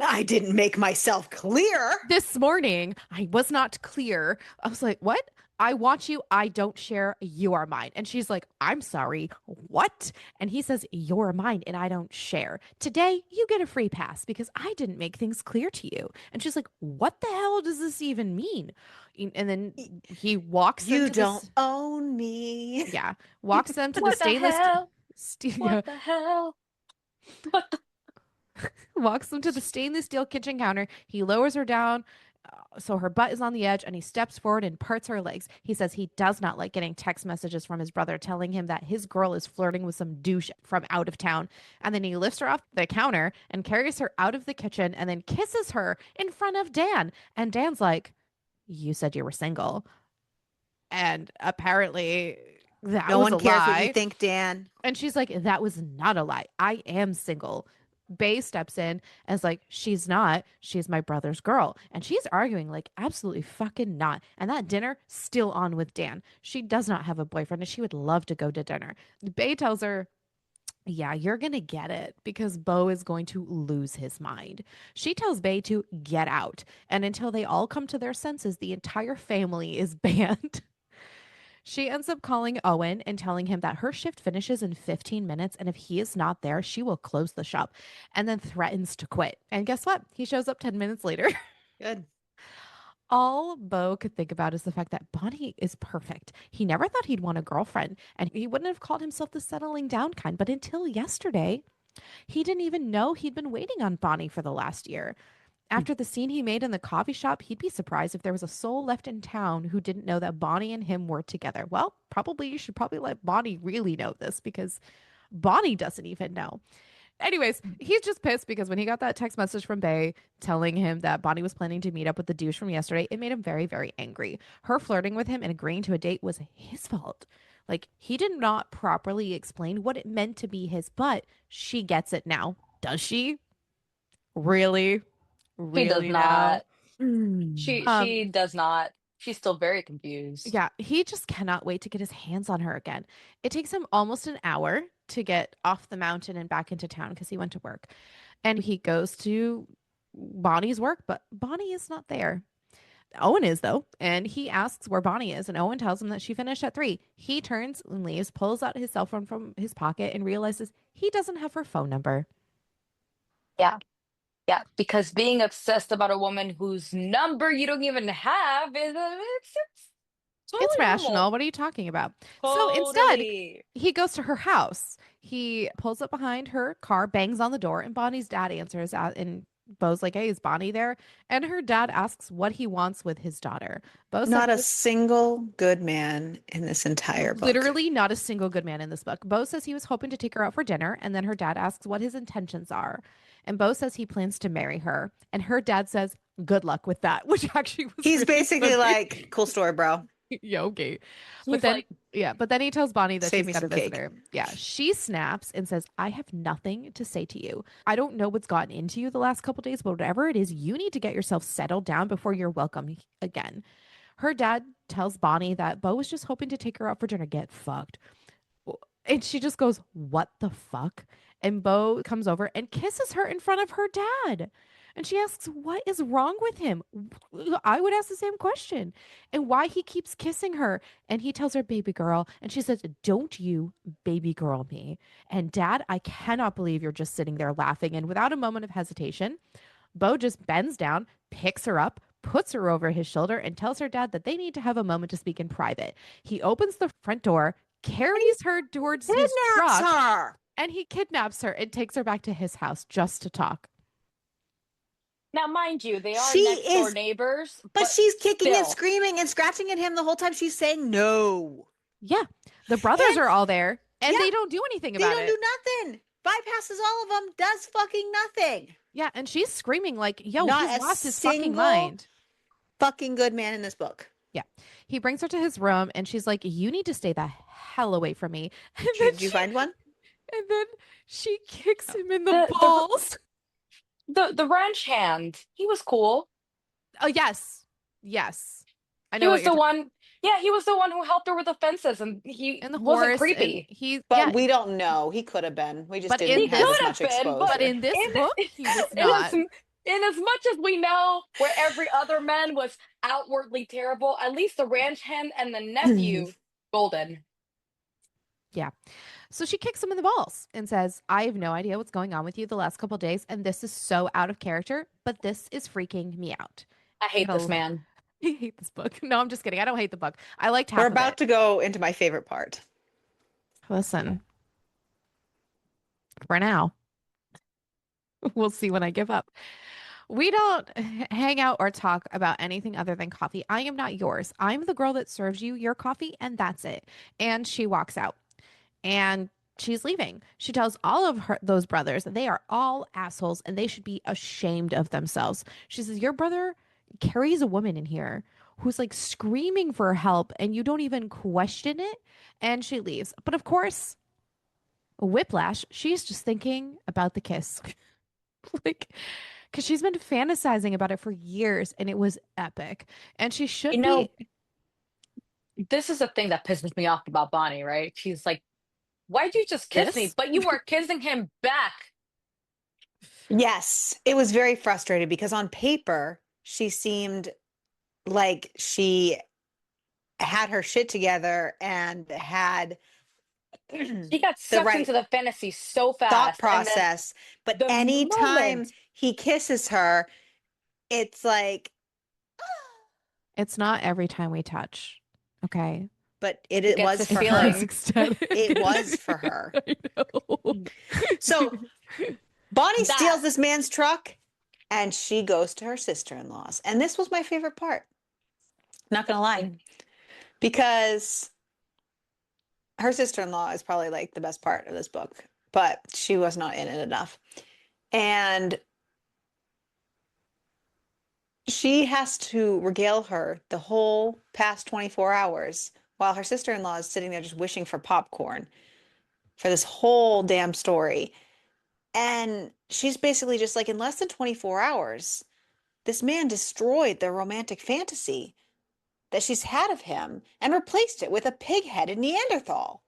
I didn't make myself clear. this morning I was not clear. I was like, what? I want you. I don't share. You are mine. And she's like, I'm sorry. What? And he says, you're mine and I don't share. Today, you get a free pass because I didn't make things clear to you. And she's like, what the hell does this even mean? And then he walks them You to don't this. own me. Yeah. Walks them to the What the stainless. hell? Yeah, What the hell? What the walks them to the stainless steel kitchen counter. He lowers her down so her butt is on the edge and he steps forward and parts her legs. He says he does not like getting text messages from his brother telling him that his girl is flirting with some douche from out of town. And then he lifts her off the counter and carries her out of the kitchen and then kisses her in front of Dan. And Dan's like, you said you were single. And apparently that No was one a cares what you lie. think, Dan. And she's like, that was not a lie. I am single. Bay steps in and is like, she's not. She's my brother's girl. And she's arguing, like, absolutely fucking not. And that dinner, still on with Dan. She does not have a boyfriend and she would love to go to dinner. Bay tells her, yeah, you're going to get it because Bo is going to lose his mind. She tells Bay to get out. And until they all come to their senses, the entire family is banned. She ends up calling Owen and telling him that her shift finishes in 15 minutes, and if he is not there, she will close the shop, and then threatens to quit. And guess what? He shows up 10 minutes later. Good. All Bo could think about is the fact that Bonnie is perfect. He never thought he'd want a girlfriend, and he wouldn't have called himself the settling down kind, but until yesterday, he didn't even know he'd been waiting on Bonnie for the last year. After the scene he made in the coffee shop, he'd be surprised if there was a soul left in town who didn't know that Bonnie and him were together. Well, probably you should probably let Bonnie really know this because Bonnie doesn't even know. Anyways, he's just pissed because when he got that text message from Bay telling him that Bonnie was planning to meet up with the douche from yesterday, it made him very, very angry. Her flirting with him and agreeing to a date was his fault. Like, he did not properly explain what it meant to be his, but she gets it now. Does she? Really? She does Really now? not. She Um, does not. She's still very confused. yeah, he just cannot wait to get his hands on her again. It takes him almost an hour to get off the mountain and back into town because he went to work. And he goes to Bonnie's work, but Bonnie is not there. Owen is though, and he asks where Bonnie is, and Owen tells him that she finished at 3. He turns and leaves, pulls out his cell phone from his pocket, and realizes he doesn't have her phone number. Yeah. Yeah, because being obsessed about a woman whose number you don't even have is it's It's totally rational. normal. What are you talking about? So instead, Totally. he goes to her house. He pulls up behind her car, bangs on the door, and Bonnie's dad answers out and Beau's like, hey, is Bonnie there? And her dad asks what he wants with his daughter. Beau says Not a single good man in this entire book. literally not a single good man in this book. Beau says he was hoping to take her out for dinner, and then her dad asks what his intentions are. And Beau says he plans to marry her. And her dad says, good luck with that, which actually was He's really basically funny. like, cool story, bro. Yeah, okay. But He's then, like, yeah, but then he tells Bonnie that Save she's me got a some cake. visitor. Yeah, she snaps and says, I have nothing to say to you. I don't know what's gotten into you the last couple days, but whatever it is, you need to get yourself settled down before you're welcome again. Her dad tells Bonnie that Beau was just hoping to take her out for dinner. Get fucked. And she just goes, what the fuck? And Beau comes over and kisses her in front of her dad. And she asks, what is wrong with him? I would ask the same question. And why he keeps kissing her. And he tells her, baby girl. And she says, don't you baby girl me. And dad, I cannot believe you're just sitting there laughing. And without a moment of hesitation, Beau just bends down, picks her up, puts her over his shoulder, and tells her dad that they need to have a moment to speak in private. He opens the front door, carries her towards his Kidnaps truck, her. and he kidnaps her and takes her back to his house just to talk. now, mind you, they are She next door is- neighbors, But she's kicking and still. screaming and scratching at him the whole time. She's saying no. Yeah. The brothers And- are all there, and Yeah, they don't do anything They about don't it. do nothing. Bypasses all of them. Does fucking nothing. Yeah, and she's screaming like, yo, Not he's a lost his fucking single- mind. Fucking good man in this book. He brings her to his room, and she's like, you need to stay the hell away from me. And then Did you she- find one? And then she kicks him in the The- balls. The ranch hand, he was cool. Oh, yes. Yes. I He know what was you're the one. Yeah, he was the one who helped her with the fences, and he and the wasn't horse. creepy. And he, But yeah, we don't know. He could have been. We just But didn't in have this- as much Could have been, exposure. but in this In- book, he was in not. as much as we know where every other man was outwardly terrible, at least the ranch hand and the nephew, golden. So she kicks him in the balls and says, I have no idea what's going on with you the last couple days, and this is so out of character, but this is freaking me out. I hate this No. man. I hate this book. No, I'm just kidding. I don't hate the book. I liked half We're of about it. to go into my favorite part. Listen, for now, we'll see when I give up. We don't hang out or talk about anything other than coffee. I am not yours. I'm the girl that serves you your coffee, and that's it. And she walks out and she's leaving. She tells all of those brothers that they are all assholes and they should be ashamed of themselves. She says, your brother carries a woman in here who's like screaming for help and you don't even question it. And she leaves. But of course, whiplash, she's just thinking about the kiss. Like, because she's been fantasizing about it for years and it was epic. And she should You know, be. this is the thing that pisses me off about Bonnie, right? She's like, why'd you just kiss me? This? But you were kissing him back. Yes, it was very frustrating because on paper, she seemed like she had her shit together and had She got sucked right into the fantasy so fast. thought and then process. But the anytime moment- he kisses her, it's like, It's not every time we touch. Okay. but it Gets was his for feeling. her. Ecstatic. It was for her. I know. So Bonnie That- steals this man's truck and she goes to her sister-in-law's. And this was my favorite part. Not gonna lie. Because her sister-in-law is probably like the best part of this book, but she was not in it enough. And she has to regale her the whole past 24 hours while her sister-in-law is sitting there just wishing for popcorn for this whole damn story. And she's basically just like, in less than 24 hours, this man destroyed the romantic fantasy that she's had of him and replaced it with a pig-headed Neanderthal.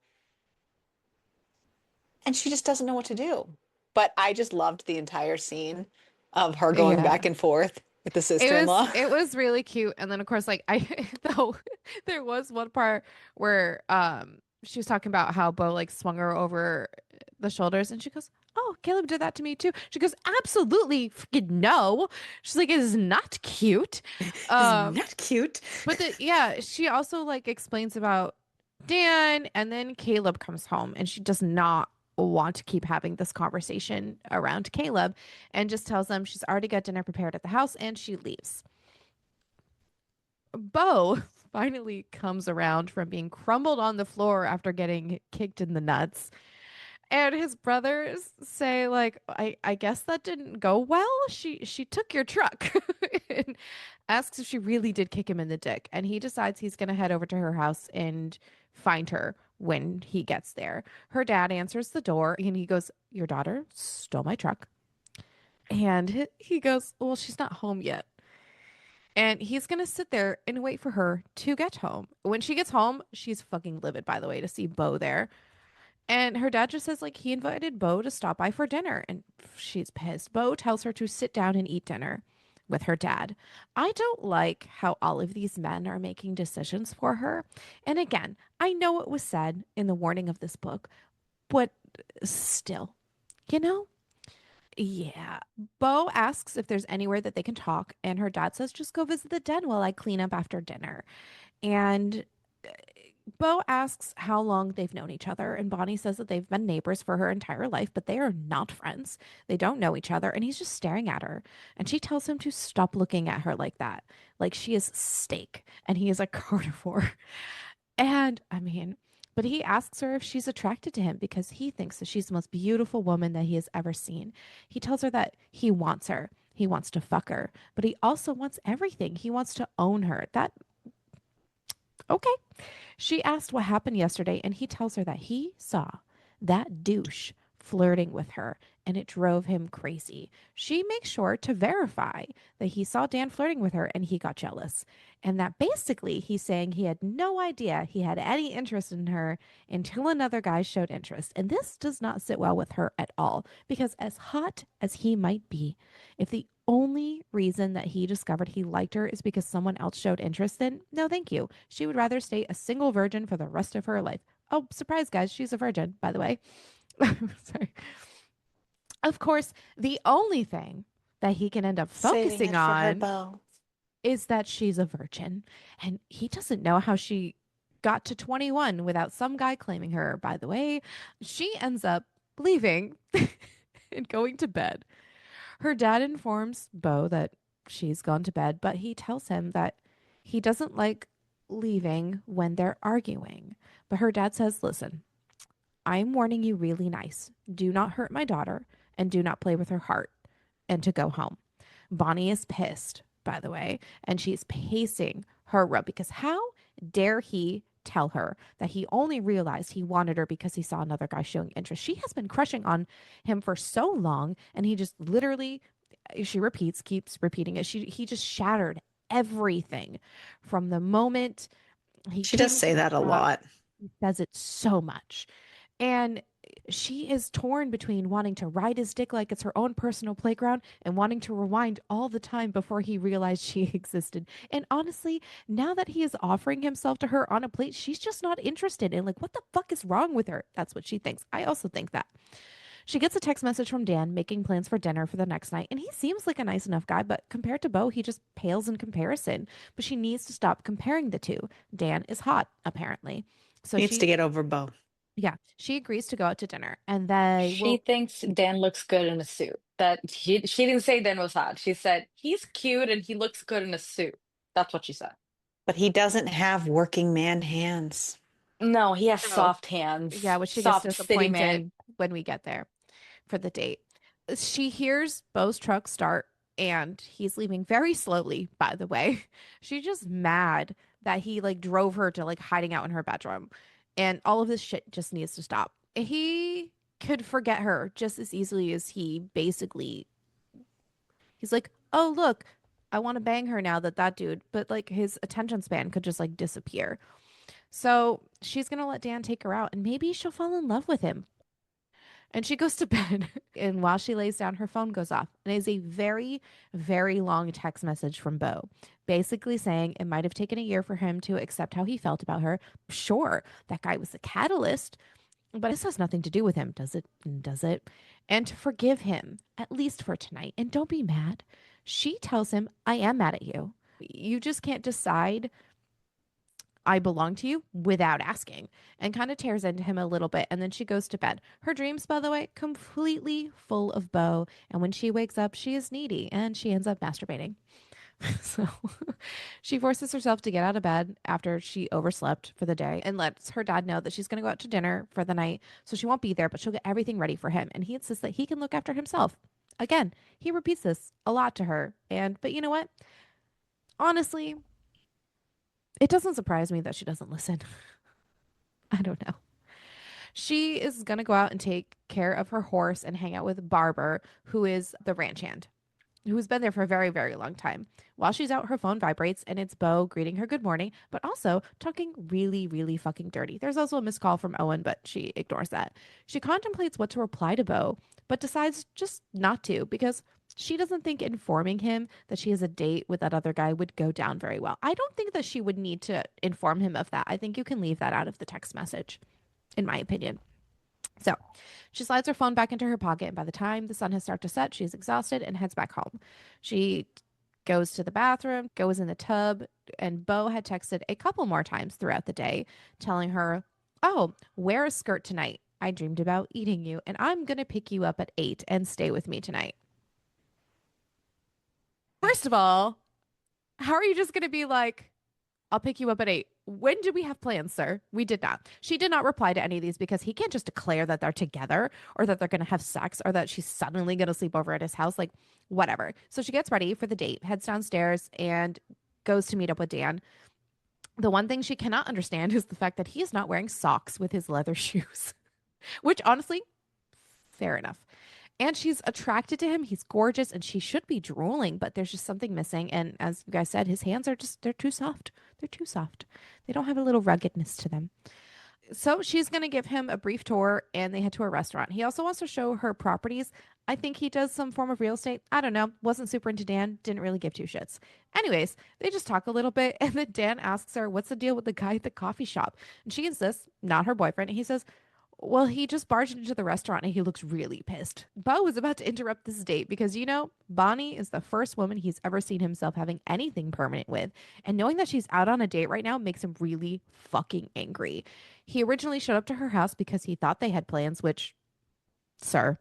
And she just doesn't know what to do. But I just loved the entire scene of her going Yeah. back and forth with the sister-in-law. It was really cute. And then of course, like though there was one part where she was talking about how Beau like swung her over the shoulders and she goes, oh, Caleb did that to me too. She goes, absolutely freaking no. She's like, it is not cute. Isn't that cute? But yeah, she also like explains about Dan, and then Caleb comes home and she does not want to keep having this conversation around Caleb, and just tells them she's already got dinner prepared at the house, and she leaves. Bo finally comes around from being crumbled on the floor after getting kicked in the nuts. And his brothers say, like, I guess that didn't go well. She took your truck and asks if she really did kick him in the dick. And he decides he's gonna head over to her house and find her when he gets there. Her dad answers the door and he goes, "Your daughter stole my truck." And he goes, "Well, she's not home yet." And he's going to sit there and wait for her to get home. When she gets home, she's fucking livid, by the way, to see Bo there. And her dad just says, like, he invited Bo to stop by for dinner. And she's pissed. Bo tells her to sit down and eat dinner with her dad. I don't like how all of these men are making decisions for her. And again, I know it was said in the warning of this book, but still, you know? Yeah. Bo asks if there's anywhere that they can talk, and her dad says, just go visit the den while I clean up after dinner. And Bo asks how long they've known each other, and Bonnie says that they've been neighbors for her entire life, but they are not friends. They don't know each other, and he's just staring at her. And she tells him to stop looking at her like that, like she is steak, and he is a carnivore. And I mean, but he asks her if she's attracted to him because he thinks that she's the most beautiful woman that he has ever seen. He tells her that he wants her. He wants to fuck her, but he also wants everything. He wants to own her. That, okay. She asked what happened yesterday, and he tells her that he saw that douche flirting with her, and it drove him crazy. She makes sure to verify that he saw Dan flirting with her and he got jealous. And that basically he's saying he had no idea he had any interest in her until another guy showed interest. And this does not sit well with her at all, because as hot as he might be, if the only reason that he discovered he liked her is because someone else showed interest, then no, thank you. She would rather stay a single virgin for the rest of her life. Oh, surprise, guys. She's a virgin, by the way. Sorry. Of course, the only thing that he can end up Saving focusing it for her on bow. is that she's a virgin. And he doesn't know how she got to 21 without some guy claiming her. By the way, she ends up leaving and going to bed. Her dad informs Bo that she's gone to bed, but he tells him that he doesn't like leaving when they're arguing. But her dad says, listen, I'm warning you really nice. Do not hurt my daughter and do not play with her heart, and to go home. Bonnie is pissed, by the way, and she's pacing her room because how dare he tell her that he only realized he wanted her because he saw another guy showing interest. She has been crushing on him for so long, and he just literally, she repeats, keeps repeating it. He just shattered everything from the moment he She came does into say the that a house. lot. He says it so much. And she is torn between wanting to ride his dick like it's her own personal playground and wanting to rewind all the time before he realized she existed. And honestly, now that he is offering himself to her on a plate, she's just not interested. And like, what the fuck is wrong with her? That's what she thinks. I also think that. She gets a text message from Dan making plans for dinner for the next night, and he seems like a nice enough guy, but compared to Bo, he just pales in comparison. But she needs to stop comparing the two. Dan is hot, apparently. So Needs she, to get over Bo. yeah, she agrees to go out to dinner, and they She will. thinks Dan looks good in a suit. That she didn't say Dan was hot. She said he's cute and he looks good in a suit. That's what she said. But he doesn't have working man hands. No, he has Oh, soft hands, yeah, which she gets soft city man. disappointed when we get there for the date. She hears Bo's truck start and he's leaving very slowly, by the way. She's just mad that he like drove her to like hiding out in her bedroom. And all of this shit just needs to stop. He could forget her just as easily as he basically he's like, "Oh, look, I want to bang her now that dude." But like his attention span could just like disappear. So, she's going to let Dan take her out and maybe she'll fall in love with him. And she goes to bed. And while she lays down, her phone goes off. And it is a very, very long text message from Bo, basically saying it might have taken a year for him to accept how he felt about her. Sure, that guy was the catalyst, but this has nothing to do with him, does it? Does it? And to forgive him, at least for tonight. And don't be mad. She tells him, I am mad at you. You just can't decide I belong to you without asking, and kind of tears into him a little bit. And then she goes to bed. Her dreams, by the way, completely full of Beau. And when she wakes up, she is needy and she ends up masturbating. So she forces herself to get out of bed after she overslept for the day and lets her dad know that she's going to go out to dinner for the night. So she won't be there, but she'll get everything ready for him. And he insists that he can look after himself. Again, he repeats this a lot to her. But you know what? Honestly, it doesn't surprise me that she doesn't listen. I don't know. She is going to go out and take care of her horse and hang out with Barber, who is the ranch hand, who's been there for a very, very long time. While she's out, her phone vibrates and it's Beau greeting her good morning, but also talking really, really fucking dirty. There's also a missed call from Owen, but she ignores that. She contemplates what to reply to Beau, but decides just not to because she doesn't think informing him that she has a date with that other guy would go down very well. I don't think that she would need to inform him of that. I think you can leave that out of the text message, in my opinion. So she slides her phone back into her pocket, and by the time the sun has started to set, she's exhausted and heads back home. She goes to the bathroom, goes in the tub, and Beau had texted a couple more times throughout the day, telling her, "Oh, wear a skirt tonight. I dreamed about eating you, and I'm going to pick you up at 8 and stay with me tonight." First of all, how are you just going to be like, "I'll pick you up at 8"? When did we have plans, sir? We did not. She did not reply to any of these because he can't just declare that they're together or that they're going to have sex or that she's suddenly going to sleep over at his house. Like, whatever. So she gets ready for the date, heads downstairs, and goes to meet up with Dan. The one thing she cannot understand is the fact that he is not wearing socks with his leather shoes, which honestly, fair enough. And she's attracted to him. He's gorgeous and she should be drooling, but there's just something missing. And as you guys said, his hands are just, they're too soft. They're too soft. They don't have a little ruggedness to them. So she's going to give him a brief tour and they head to a restaurant. He also wants to show her properties. I think he does some form of real estate. I don't know. Wasn't super into Dan. Didn't really give two shits. Anyways, they just talk a little bit and then Dan asks her, what's the deal with the guy at the coffee shop? And she insists, not her boyfriend. And he says, well, he just barged into the restaurant and he looks really pissed. Beau is about to interrupt this date because, Bonnie is the first woman he's ever seen himself having anything permanent with. And knowing that she's out on a date right now makes him really fucking angry. He originally showed up to her house because he thought they had plans, which, sir,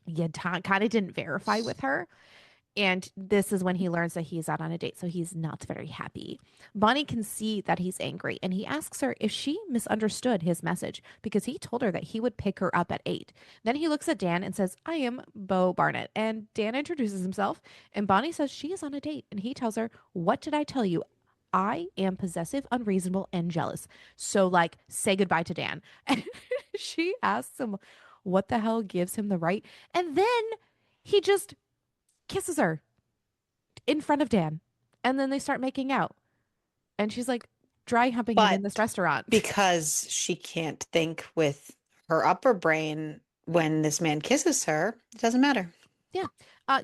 you kind of didn't verify with her. And this is when he learns that he's out on a date, so he's not very happy. Bonnie can see that he's angry, and he asks her if she misunderstood his message because he told her that he would pick her up at 8. Then he looks at Dan and says, I am Beau Barnett. And Dan introduces himself, and Bonnie says she is on a date. And he tells her, what did I tell you? I am possessive, unreasonable, and jealous. So, say goodbye to Dan. And she asks him what the hell gives him the right. And then he just kisses her in front of Dan. And then they start making out. And she's like dry humping him in this restaurant. Because she can't think with her upper brain when this man kisses her, it doesn't matter. Yeah.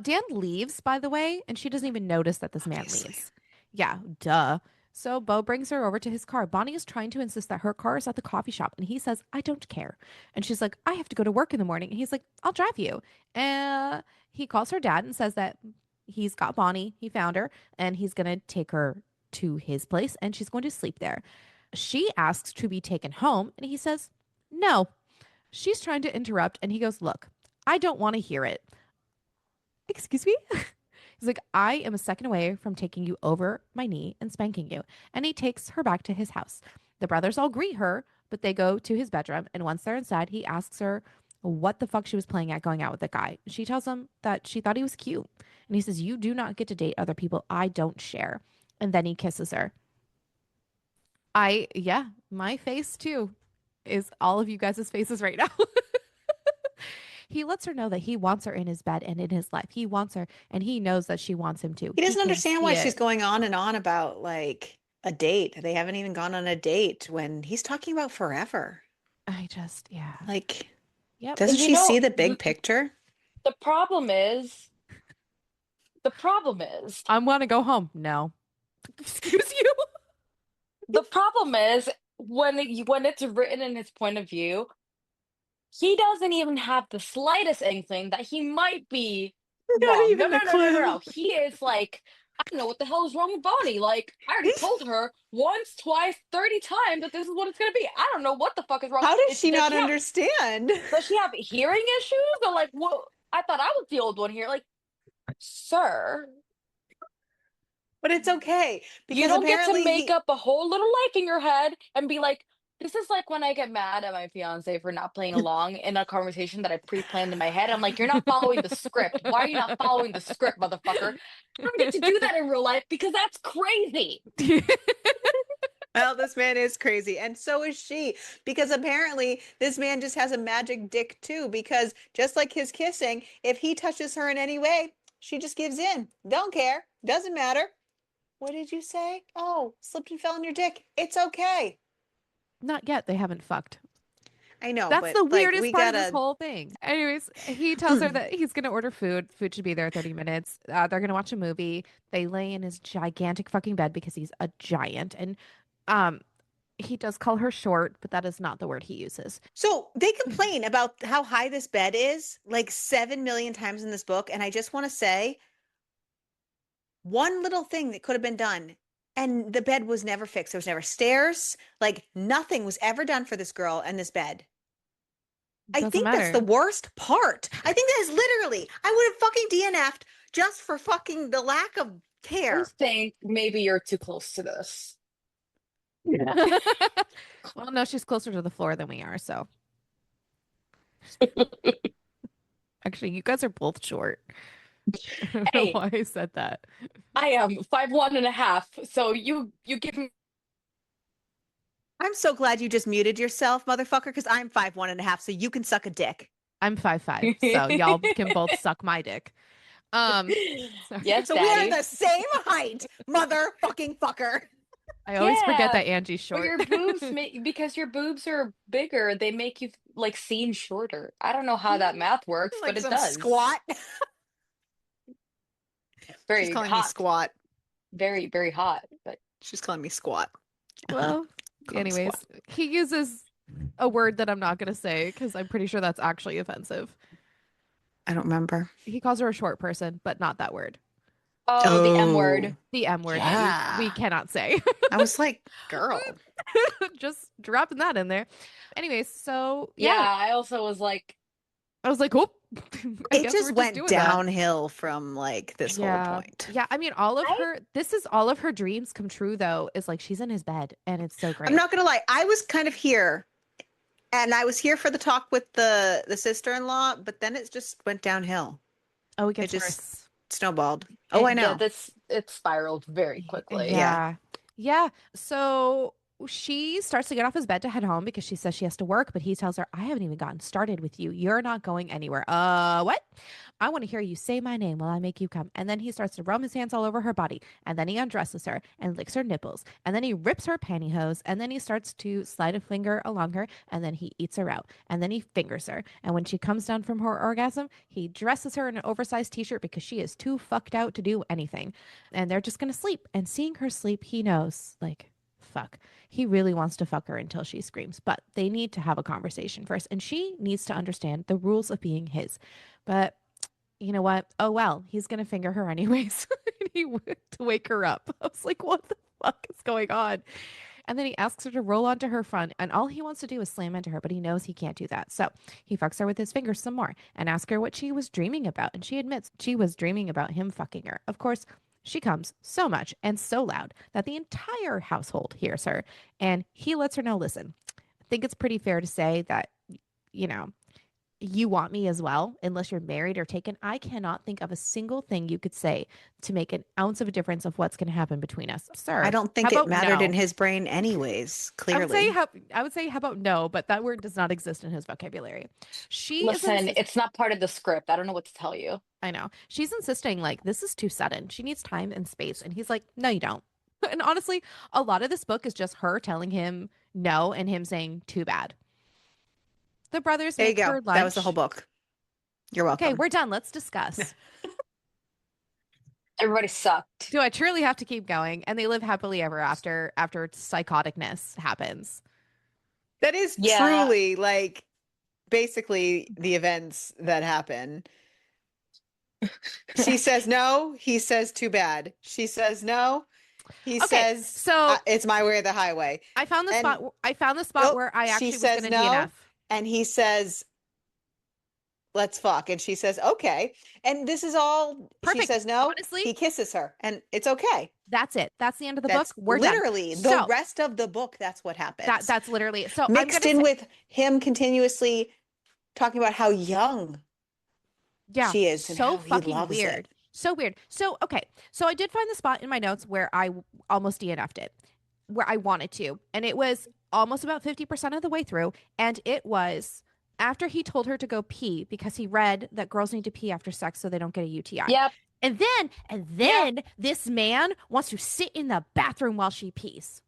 Dan leaves, by the way, and she doesn't even notice that this man leaves. Yeah, duh. So Beau brings her over to his car. Bonnie is trying to insist that her car is at the coffee shop, and he says, I don't care. And she's like, I have to go to work in the morning. And he's like, I'll drive you. And he calls her dad and says that he's got Bonnie, he found her, and he's going to take her to his place, and she's going to sleep there. She asks to be taken home, and he says, no. She's trying to interrupt, and he goes, look, I don't want to hear it. Excuse me? He's like, I am a second away from taking you over my knee and spanking you. And he takes her back to his house. The brothers all greet her, but they go to his bedroom. And once they're inside, he asks her what the fuck she was playing at going out with the guy. She tells him that she thought he was cute. And he says, you do not get to date other people I don't share. And then he kisses her. My face too is all of you guys' faces right now. He lets her know that he wants her in his bed and in his life. He wants her, and he knows that she wants him too. He doesn't understand why she's going on and on about a date. They haven't even gone on a date when he's talking about forever. Yeah. Yep. Doesn't she see the big picture? The problem is, I want to go home. No. Excuse you. The problem is when it's written in his point of view, he doesn't even have the slightest inkling that he might be wrong. No. He is like, don't know what the hell is wrong with Bonnie. Like, I already told her once, twice, 30 times that this is what it's gonna be. I don't know what the fuck is wrong. How does she not understand? Does she have hearing issues? Or like, what? I thought I was the old one here. Like, sir, But it's okay you because don't get to apparently make up a whole little life in your head and be like, this is like when I get mad at my fiance for not playing along in a conversation that I pre-planned in my head. I'm like, you're not following the script. Why are you not following the script, motherfucker? I don't get to do that in real life because that's crazy. well, this man is crazy, and so is she, because apparently this man just has a magic dick too, because just like his kissing, if he touches her in any way, she just gives in. Don't care. Doesn't matter. What did you say? Oh, slipped and fell on your dick. It's okay. Not yet. They haven't fucked. I know, That's but the like weirdest we part of this gotta. whole thing. Anyways, he tells her that he's going to order food. Food should be there 30 minutes. They're going to watch a movie. They lay in his gigantic fucking bed because he's a giant. And um, he does call her short, but that is not the word he uses. So they complain about how high this bed is like 7 million times in this book, and I just want to say one little thing that could have been done, and the bed was never fixed. There was never stairs. Like nothing was ever done for this girl and this bed. I Doesn't think that's the matter. worst part. I think that is literally, I would have fucking DNF'd just for fucking the lack of I care. think maybe you're too close to this. Well, no, she's closer to the floor than we are. So actually, you guys are both short. I don't know Hey, why I said that. I am 5'1.5", so you give me. I'm so glad you just muted yourself, motherfucker, because I'm 5'1.5", so you can suck a dick. I'm 5'5", so y'all can both suck my dick. Sorry. Yes, So we are daddy. the same height, motherfucking fucker. I always forget Yeah, that Angie's but short. your boobs make because your boobs are bigger, they make you like seem shorter. I don't know how that math works, but Like it some does. squat. She's Very calling me hot, squat. very, very hot. But She's calling me squat. Well, Call me squat. anyways, he uses a word that I'm not going to say because I'm pretty sure that's actually offensive. I don't remember. He calls her a short person, but not that word. oh, the M Oh, word. The M word that we yeah. cannot say. I was like, girl. Just dropping that in there. Anyways, so Yeah, yeah, I also was like, I was like, oh, I It guess we're just just went doing that. downhill from like this whole Yeah. point. Yeah. I mean, all of I her, this is all of her dreams come true, though, is like she's in his bed and it's so I'm great. not gonna lie, I was kind of here, and I was here for the talk with the sister-in-law, but then it just went downhill. Oh, it It gets just worse. snowballed. Oh, I know. it spiraled very quickly. Yeah. Yeah. Yeah. So she starts to get off his bed to head home because she says she has to work, but he tells her, I haven't even gotten started with you. You're not going anywhere. What? I want to hear you say my name while I make you come. And then he starts to rub his hands all over her body. And then he undresses her and licks her nipples. And then he rips her pantyhose. And then he starts to slide a finger along her. And then he eats her out. And then he fingers her. And when she comes down from her orgasm, he dresses her in an oversized t shirt because she is too fucked out to do anything. And they're just going to sleep. And seeing her sleep, he knows, like, fuck. He really wants to fuck her until she screams, but they need to have a conversation first. And she needs to understand the rules of being his. But you know what? Oh, well, he's going to finger her anyways. He went to wake her up. I was like, what the fuck is going on? And then he asks her to roll onto her front, and all he wants to do is slam into her, but he knows he can't do that. So he fucks her with his fingers some more and asks her what she was dreaming about. And she admits she was dreaming about him fucking her. Of course, she comes so much and so loud that the entire household hears her. And he lets her know, listen, I think it's pretty fair to say that, you know, you want me as well, unless you're married or taken. I cannot think of a single thing you could say to make an ounce of a difference of what's going to happen between us. I Sir, don't how think it about mattered in no? his brain anyways, I would say clearly. how about no, but that word does not exist in his vocabulary. She is Listen, it's not part of the script. I don't know what to tell you. I know. She's insisting like this is too sudden. She needs time and space. And he's like, no, you don't. And honestly, a lot of this book is just her telling him no and him saying too bad. The brothers There you make go. her That was the whole lunch. book. You're Okay, welcome. we're done. Let's discuss. Everybody sucked. Do I truly have to keep going? And they live happily ever after psychoticness happens. That is Yeah, truly like basically the events that happen. She says no. He says too bad. She says no. He Okay, says so it's my way or the highway. I found the And spot. I found the spot where I she actually was going says to no, DNF. and he says let's fuck, and she says okay. And this is all. She Perfect. says no. Honestly, He kisses her, and it's okay. that's it. That's the end of the book. That's We're done. literally the So rest of the book. That's what happens. that's literally it. So I'm Mixed gonna in say, with him continuously talking about how young yeah, she is and so how he fucking loves weird. it. So weird. So okay. So I did find the spot in my notes where I almost DNF'd it, where I wanted to, and it was almost about 50% of the way through, and it was after he told her to go pee because he read that girls need to pee after sex so they don't get a UTI. Yep. And then this man wants to sit in the bathroom while she pees.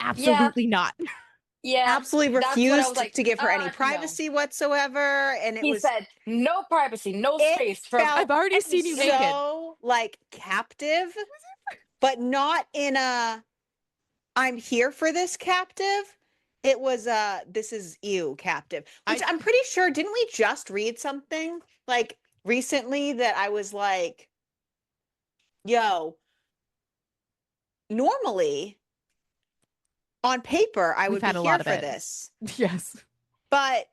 Absolutely not. Yeah. Absolutely That's what I was refused like. to give her any No. privacy whatsoever. And He said, no privacy, no it space from felt I've already seen you naked. so like captive, but not in a I'm here for this captive. It was this is you captive, which I'm pretty sure, didn't we just read something like recently that I was like, yo, normally on paper I We've would be had a here lot of for it. this. Yes. But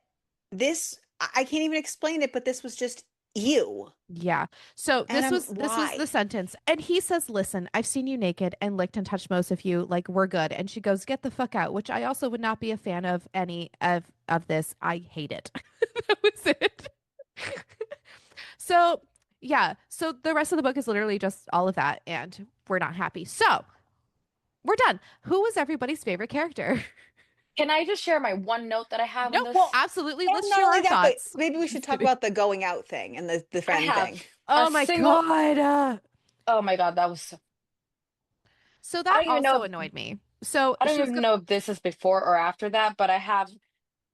this I can't even explain it, but this was just you. Yeah. So And this was the why? sentence. And he says, "Listen, I've seen you naked and licked and touched most of you. Like we're good." And she goes, "Get the fuck out," which I also would not be a fan of any of this. I hate it. That was it. So, yeah. So the rest of the book is literally just all of that and we're not happy. So, we're done. Who was everybody's favorite character? Can I just share my one note that I have No, on this? well, absolutely. And Let's not share only our that, but thoughts. maybe we Just should talk kidding. about the going out thing and the I friend have thing. a Oh my single. God. Oh my God, that was so. So I that don't even also know. annoid me. So I don't she's even go- know if this is before or after that, but I have. It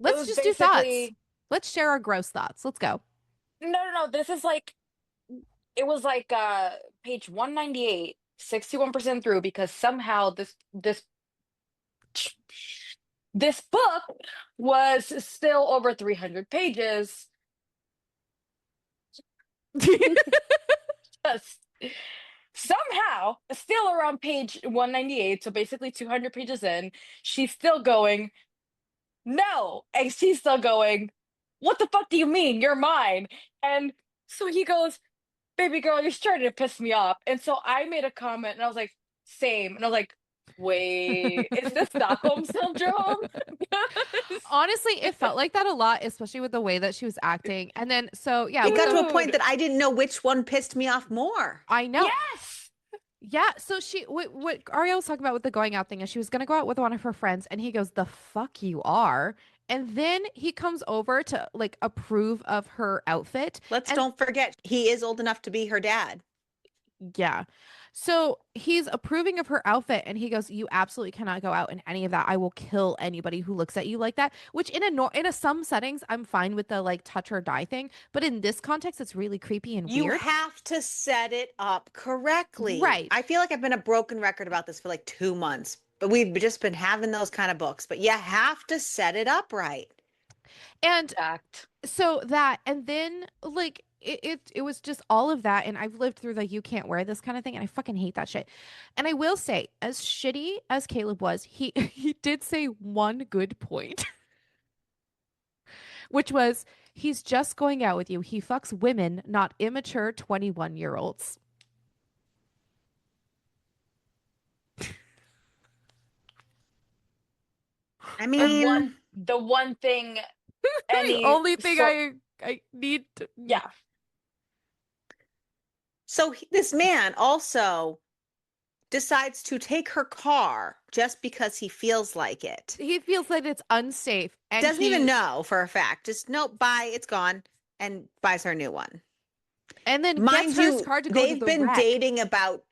let's was just do thoughts. basically Let's share our gross thoughts. Let's go. no. This is like it was like page 198, 61% through because somehow this book was still over 300 pages. Just somehow still around page 198, so basically 200 pages in, she's still going, no, and she's still going, what the fuck do you mean you're mine? And so he goes, baby girl, you're starting to piss me off. And so I made a comment and I was like, same. And I was like, wait, is this Stockholm syndrome? Honestly, it felt like that a lot, especially with the way that she was acting. And then, so yeah, It with got to a the, point Dude, that I didn't know which one pissed me off more. I know. yes. Yeah. So what Ariel was talking about with the going out thing is she was going to go out with one of her friends and he goes, the fuck you are. And then he comes over to like approve of her outfit. Let's And don't forget, he is old enough to be her dad. yeah. So he's approving of her outfit and he goes, "You absolutely cannot go out in any of that. I will kill anybody who looks at you like that." Which in a some settings I'm fine with the like touch or die thing, but in this context it's really creepy and You weird. have to set it up correctly. Right. I feel like I've been a broken record about this for like 2 months, but we've just been having those kind of books. But you have to set it up right. And Act. so that and then like it was just all of that and I've lived through the you can't wear this kind of thing and I fucking hate that shit. And I will say, as shitty as Caleb was, he he did say one good point. Which was he's just going out with you. He fucks women, not immature 21-year-olds. I The mean, one thing The any only thing sort. I need to Yeah. so this man also decides to take her car just because he feels like it. he feels like it's unsafe and Doesn't he even know for a fact. Just nope, bye, it's gone, and buys her a new one. and then Mind gets her you, car to go to they've the been wreck. dating about,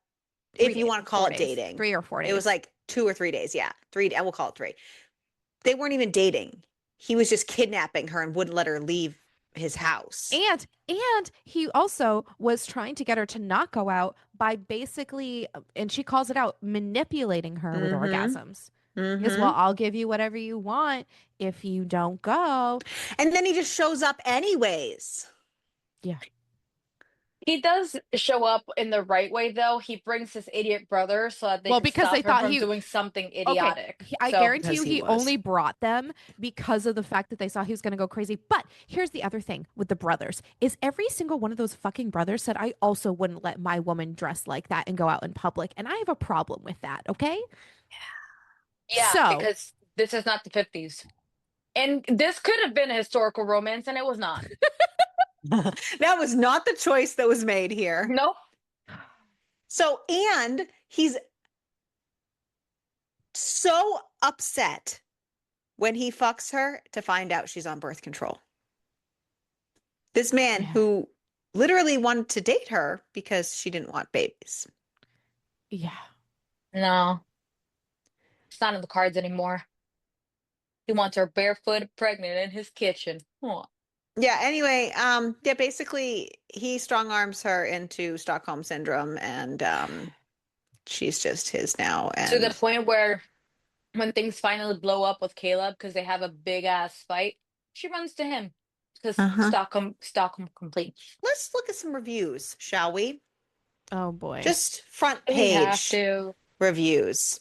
3 if you days, want to call 4 it days, dating, 3 or 4 days. it was like 2 or 3 days. Yeah, three. I will call it three. They weren't even dating. He was just kidnapping her and wouldn't let her leave his house. And he also was trying to get her to not go out by basically, and she calls it out, manipulating her with orgasms. Because, well, I'll give you whatever you want if you don't go. And then he just shows up anyways. Yeah. He does show up in the right way, though. He brings his idiot brother so that they Well, can because they stop him thought from he doing something okay, idiotic. I So, guarantee Because you he he was. only brought them because of the fact that they saw he was going to go crazy. But here's the other thing with the brothers is every single one of those fucking brothers said I also wouldn't let my woman dress like that and go out in public, and I have a problem with that, okay? yeah, So, because this is not the 50s. And this could have been a historical romance, and it was not. That was not the choice that was made here. Nope. So, and he's so upset when he fucks her to find out she's on birth control. This man yeah. who literally wanted to date her because she didn't want babies. Yeah. No, it's not in the cards anymore. He wants her barefoot pregnant in his kitchen. Aw. Yeah, anyway, yeah, basically he strong arms her into Stockholm syndrome and she's just his now To the and point where when things finally blow up with Caleb because they have a big ass fight, she runs to him because uh-huh. Stockholm complete. Let's look at some reviews, shall we? Oh boy. Just front We have page to. reviews.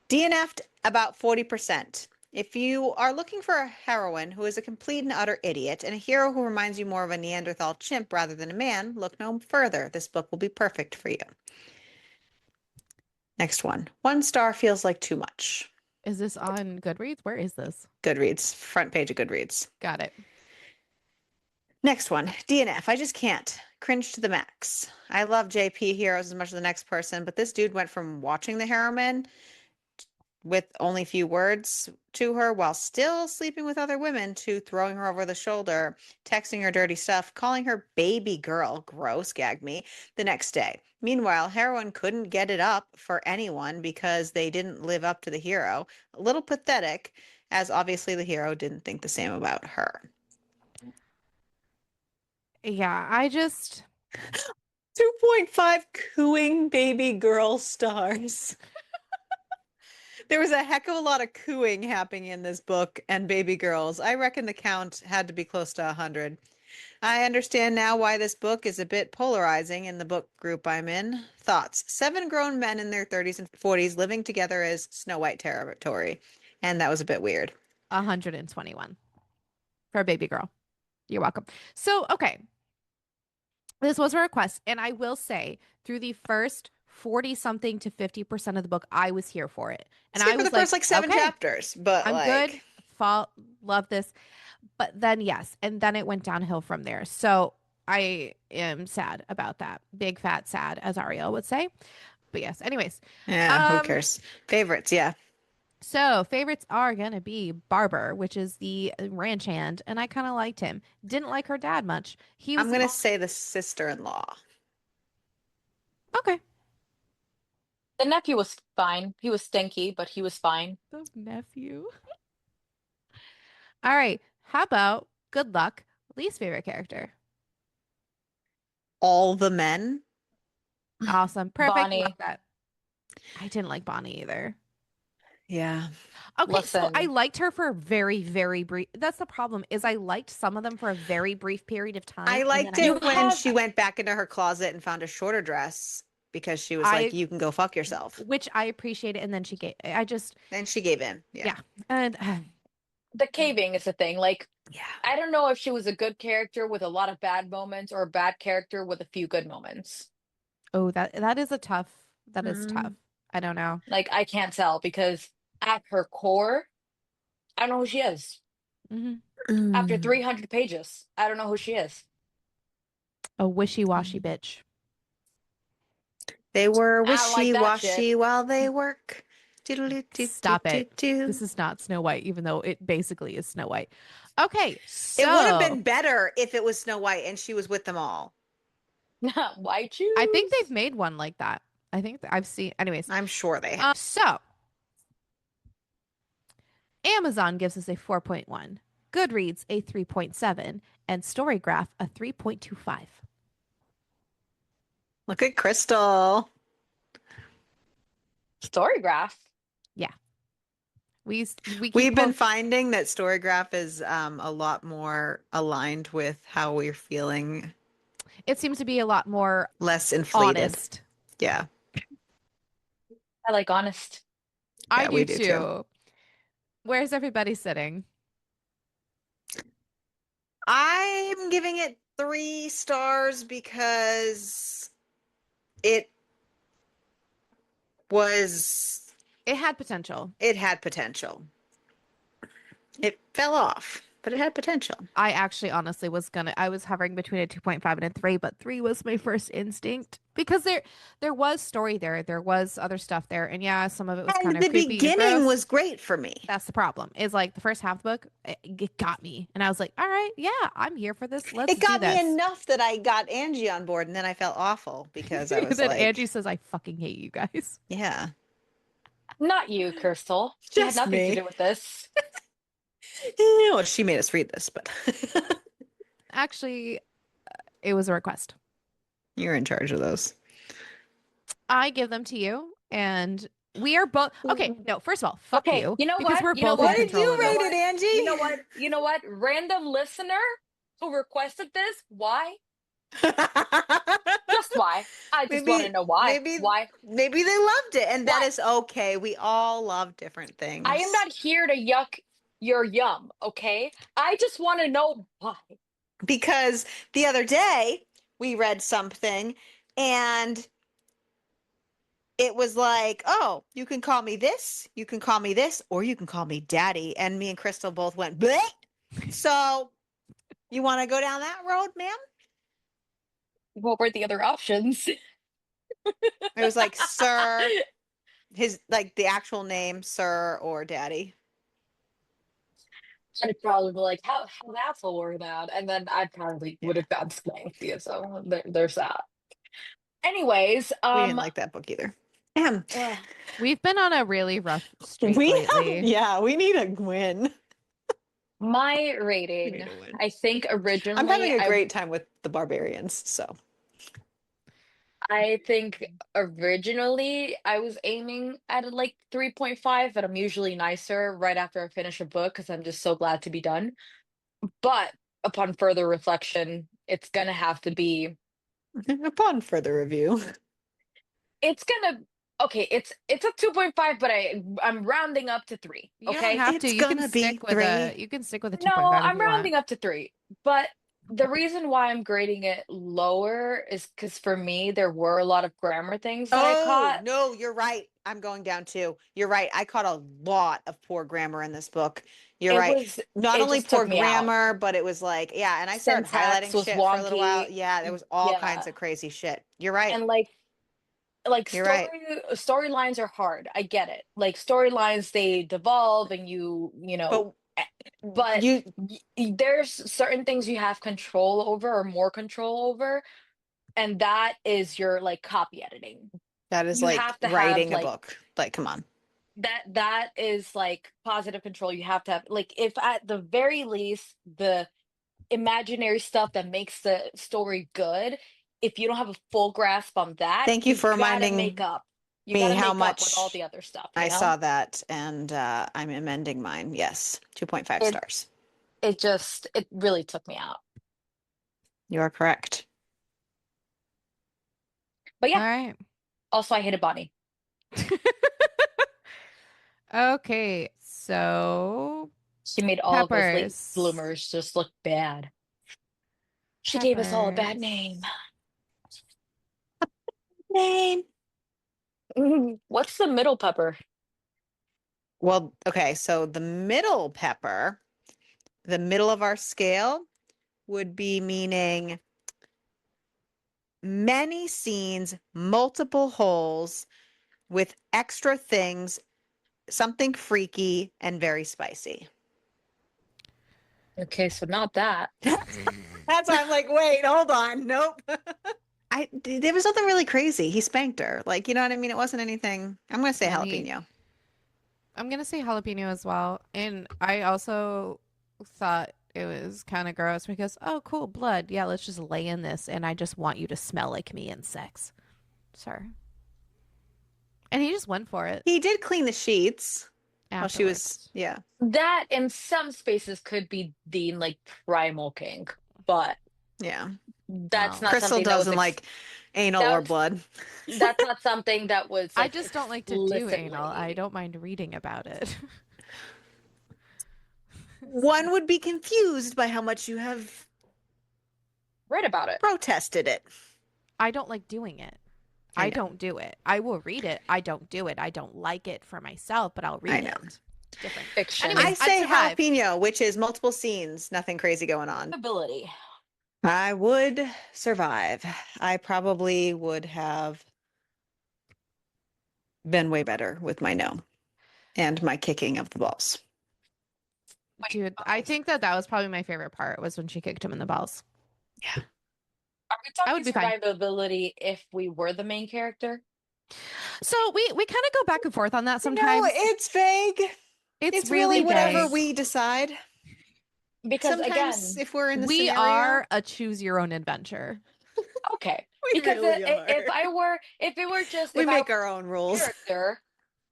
DNF'd about 40%. If you are looking for a heroine who is a complete and utter idiot and a hero who reminds you more of a Neanderthal chimp rather than a man, look no further. This book will be perfect for you. Next one. 1 star feels like too much. Is this on Goodreads? Where is this? Goodreads. Front page of Goodreads. Got it. Next one. DNF. I just can't. Cringe to the max. I love JP heroes as much as the next person, but this dude went from watching the heroine with only few words to her while still sleeping with other women to throwing her over the shoulder, texting her dirty stuff, calling her baby girl, gross, gag me, the next day. Meanwhile, heroine couldn't get it up for anyone because they didn't live up to the hero. A little pathetic, as obviously the hero didn't think the same about her. Yeah, I just 2.5 cooing baby girl stars. There was a heck of a lot of cooing happening in this book and baby girls. I reckon the count had to be close to 100. I understand now why this book is a bit polarizing in the book group I'm in. Thoughts. 7 grown men in their 30s and 40s living together as Snow White territory. And that was a bit weird. 121 for a baby girl. You're welcome. So, okay. This was a request, and I will say, through the first 40 something to 50% of the book, I was here for it. And It's I for the was first like, 7 okay, chapters, but I'm good. like Fall, love this. But then, yes, and then it went downhill from there. So I am sad about that. Big fat sad, as Ariel would say. But yes, anyways. yeah, who Um, cares? Favorites, yeah. so favorites are gonna be Barber, which is the ranch hand, and I kind of liked him. Didn't like her dad much. He was I'm the gonna only say the sister-in-law. okay. The nephew was fine. He was stinky, but he was fine. The nephew. All right. How about good luck? Least favorite character. All the men. Awesome. Perfect. Love Bonnie, that. I didn't like Bonnie either. Yeah. Okay, so I listen. liked her for a very, very brief. That's the problem, is I liked some of them for a very brief period of I time, and then liked I You it when couldn't. have she went back into her closet and found a shorter dress because she was like, I, you can go fuck yourself. which I appreciated, and then she gave. I just, Then she gave in. Yeah. yeah, and the caving is the thing. Like, Yeah. I don't know if she was a good character with a lot of bad moments or a bad character with a few good moments. oh, that is a tough. That is tough. Mm. I don't know. Like, I can't tell because at her core, I don't know who she is. Hmm. After Mm. 300 pages, I don't know who she is. A wishy-washy bitch. They were I don't like that shit. wishy-washy while they work. Doodle doo doo Stop doo it. doo. This is not Snow White, even though it basically is Snow White. Okay, It would have so been better if it was Snow White and she was with them all. Why I think they've choose? made one like that. I think I've seen, anyways. I'm sure they have. So Amazon gives us a 4.1, Goodreads a 3.7, and Storygraph a 3.25. Look at Crystal. Storygraph. Yeah, we keep We've been finding that Storygraph is a lot more aligned with how we're feeling. It seems to be a lot more Less inflated. honest. Yeah. I like honest. I Yeah, do we do too. too. Where's everybody sitting? I'm giving it 3 stars because it was, It had potential. it had potential. It fell off, but it had potential. I actually honestly I was hovering between a 2.5 and a 3, but 3 was my first instinct because there was story there. There was other stuff there. And yeah, some of it was kind And of the creepy and beginning gross. was great for me. That's the problem. Is like the first half of the book, it got me. And I was like, all right, yeah, I'm here for this. Let's It do got me this. enough that I got Angie on board, and then I felt awful because I was Then like, Angie says, I fucking hate you guys. yeah, Not you, Crystal. You had just nothing to me. do with this. Well, she made us read this, but Actually, it was a request. you're in charge of those. I give them to you, and we are both okay. No, first of all, fuck Okay, you you know because what? we're You know both in What what? did control you of rate this. it, Angie? You know what? You know what? Random listener who requested this, why? Just why? I just want to know why. maybe, Why? maybe they loved it, and that Why? is okay. We all love different I am things. not here to yuck your yum, okay? I just want to know why. Because the other day we read something, and it was like, oh, you can call me this, you can call me this, or you can call me daddy. And me and Crystal both went, bleh. So you want to go down that road, ma'am? What were the other options? It was like, sir, his like the actual name, sir, or daddy. I'd probably be like, how asshole were that? And then I probably would have gone sky with you. So there's that. Anyways, We didn't like that book either. Damn. ugh, We've been on a really rough streak We lately. yeah, we need a win. my We rating, need a win. I think I'm originally having a great time with the barbarians, so I think originally I was aiming at like 3.5, but I'm usually nicer right after I finish a book because I'm just so glad to be done. But upon further reflection, it's gonna have to be upon further review. it's gonna okay, it's a 2.5, but I'm rounding up to 3, You don't okay? have to. It's You can gonna be stick with 3. you can stick with a No, 2.5 if I'm you want. rounding up to 3. But the reason why I'm grading it lower is because for me there were a lot of grammar things that I Oh, caught. no, you're right. I'm going down too. You're right. I caught a lot of poor grammar in this book. You're It right. was Not it only just poor took me out. grammar, but it was like, yeah, and I started Syntax highlighting was shit for a little while. wonky. Yeah, there was all kinds Yeah. of crazy shit. You're right. And like You're right. storylines are hard. I get it. Like storylines they devolve and you know, But eh, but you there's certain things you have control over or more control over, and that is your like copy editing. that is You like have to have writing a like book. Like, come on. that is like positive control. You have to have like if at the very least the imaginary stuff that makes the story good, if you don't have a full grasp on that, Thank you for reminding you me gotta how make up with all much the other stuff, you I know? saw that, and I'm amending mine. Yes, 2.5 it stars. it really took me out. You are correct. But All yeah, right. also I hated Bonnie. Okay. So She made all of us late peppers. bloomers just look bad. She gave us all a bad name. Peppers. Name. What's the middle pepper? Well, okay, so the middle pepper, the middle of our scale would be meaning many scenes, multiple holes with extra things, something freaky and very spicy. Okay, so not that. That's why I'm like, wait, hold on. Nope. There was nothing really crazy. He spanked her. Like, you know what I mean? It wasn't anything. I'm going to say And jalapeno. I'm gonna say jalapeno as well. And I also thought it was kind of gross because, oh, cool, blood. Yeah, let's just lay in this, and I just want you to smell like me in sex, sir. And he just went for it He did clean the sheets while she was, afterwards. yeah. That in some spaces could be deemed like primal kink, but Yeah. That's Wow. not Crystal something that was doesn't like anal or that's blood. that's not something that was I like just don't like to do explicitly anal. I don't mind reading about it. One would be confused by how much you have read about it. protested it. I don't like doing it. I I know. don't do it. I will read it. I don't do it. I don't like it for myself, but I'll I read know. it. Different. Fiction. Anyways, I I'd say survive. jalapeno, which is multiple scenes, nothing crazy going on. Ability. I would survive. I probably would have been way better with my no and my kicking of the balls. Dude, I think that was probably my favorite part was when she kicked him in the balls. Yeah. Are we I would talking be fine. survivability if we were the main character? So we kind of go back and forth on that No, sometimes. it's vague. It's really really whatever vague. we decide. Because Sometimes again, if we're in the We scenario, are a choose your own adventure. okay. we Because really if are. I were, if it were just, We if I make were our own a rules. character,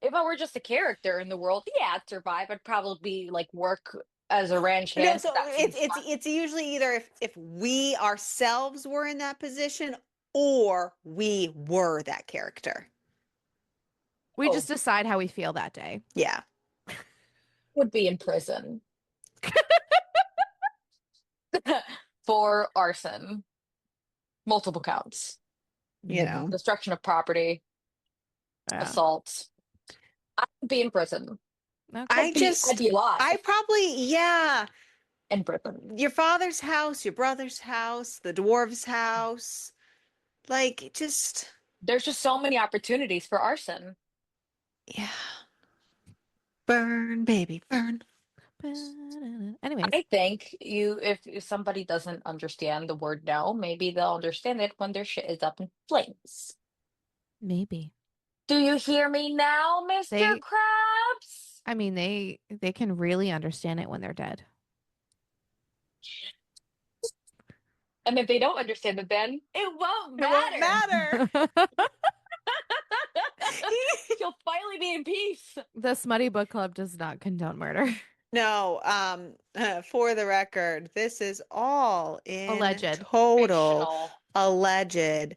if I were just a character in the world, yeah, I'd survive. I'd probably like work as a ranch No, hand. so That seems fun. it's usually either if we ourselves were in that position or we were that character. We Oh. just decide how we feel that day. Yeah. Would be in prison for arson, multiple counts, You know. destruction of property, Yeah. assault. I would be in prison. Okay. I'd be alive I probably, yeah. in prison. Your father's house, your brother's house, the dwarf's house. Like, just, There's just so many opportunities for arson. yeah. Burn, baby, burn. Anyways, I think if somebody doesn't understand the word no, maybe they'll understand it when their shit is up in flames. maybe. Do you hear me now, Mr. They- Krabs? I mean, they can really understand it when they're dead. And if they don't understand it, then it won't It won't matter. matter. You'll finally be in peace. The Smutty Book Club does not condone murder. No, for the record, this is all in Alleged. total Fictional. alleged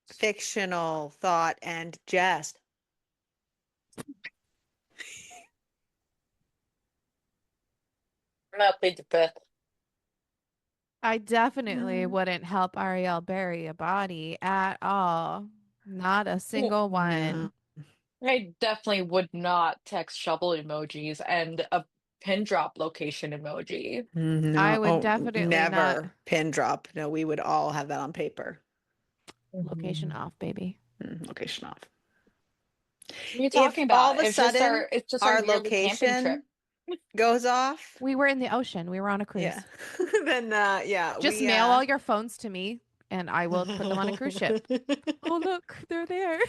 fictional thought and jest. I'm gonna plead the fifth. I definitely Mm. wouldn't help Ariel bury a body at all. Not a single one. I definitely would not text shovel emojis and a pin drop location emoji. No, I would definitely never not. pin drop. No, we would all have that on paper. Location off, baby. Location off. What are you talking If about? all of a It's just sudden it's just our yearly camping trip. location goes off, We were in the ocean. We were on a cruise. yeah, then yeah, Just we mail all your phones to me and I will put them on a cruise ship. Oh, look, they're there.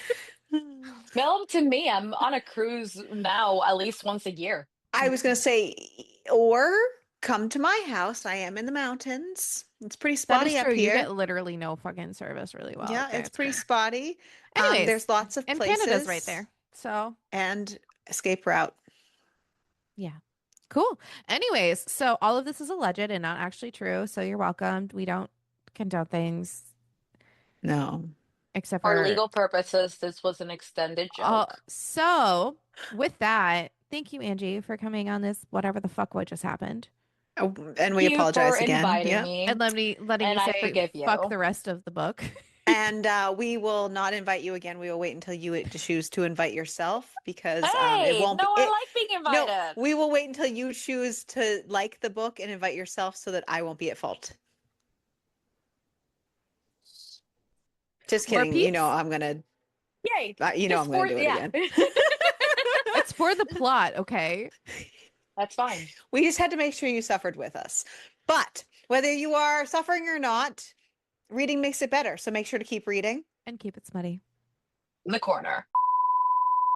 Mail them to me. I'm on a cruise now at least once a year. I was gonna say, or come to my house. I am in the mountains. It's pretty That spotty is up true. You here. get literally no fucking service really well. Yeah, up there. it's pretty spotty. Anyways, There's lots of and places. Canada's right there. So And escape route. yeah. Cool. Anyways, so all of this is alleged and not actually true. So you're welcome. We don't condone things No. except For for legal purposes, this was an extended joke. So with that, thank you, Angie, for coming on this. Whatever the fuck what just happened, Oh, and we Thank you apologize for again. inviting Yeah. me. and letting And me I say forgive fuck you. the rest of the book. And we will not invite you again. We will wait until you choose to invite yourself because it Hey, won't no, be. I like being invited. No, we will wait until you choose to like the book and invite yourself so that I won't be at fault. Just More kidding. You know, peeps? I'm gonna. Yay. You know, I'm gonna do it again. It's for the plot, okay? That's fine. We just had to make sure you suffered with us. But whether you are suffering or not, reading makes it better. So make sure to keep reading. And keep it smutty. In the corner.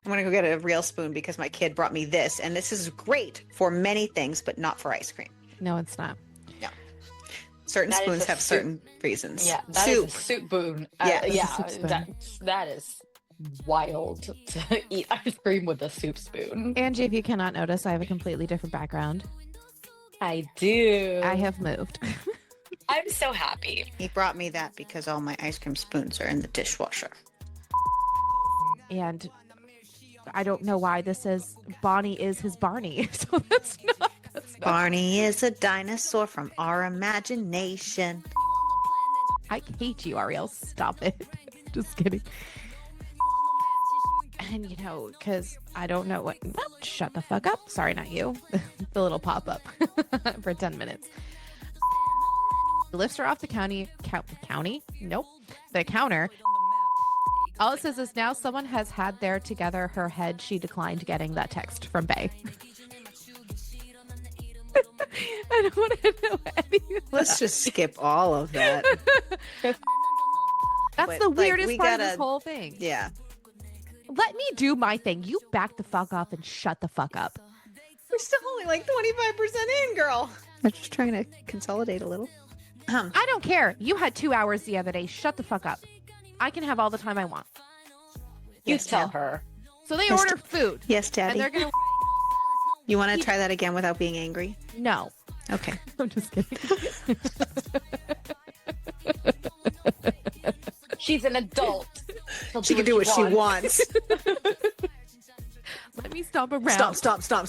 I'm going to go get a real spoon because my kid brought me this. And this is great for many things, but not for ice cream. No, it's not. Certain That is spoons a have soup. certain reasons. Yeah, that Soup. is a soup boon. Yeah. Yeah, Soup spoon. that is wild to eat ice cream with a soup spoon. Angie, if you cannot notice, I have a completely different background. I do. I have moved. I'm so happy. He brought me that because all my ice cream spoons are in the dishwasher. And I don't know why this says Bonnie is his Barney. So that's not. Barney is a dinosaur from our imagination. I hate you, Ariel. Stop it. Just kidding. And, because I don't know what. Oh, shut the fuck up. Sorry, not you. The little pop up for 10 minutes. Lifts her off the county. Nope. The counter. All it says is now someone has had there together her head. She declined getting that text from Bay. I don't want to know any of that. Let's just skip all of that. That's the weirdest part of this whole thing. Yeah. Let me do my thing. You back the fuck off and shut the fuck up. We're still only like 25% in, girl. I'm just trying to consolidate a little. I don't care. You had 2 hours the other day. Shut the fuck up. I can have all the time I want. You Yes, tell ma'am. her. So they Yes, order food. Yes, Daddy. And they're going to... You want to try that again without being angry? No. Okay. I'm just kidding. She's an adult. She can do what she wants. Let me stomp around. Stop. Stop.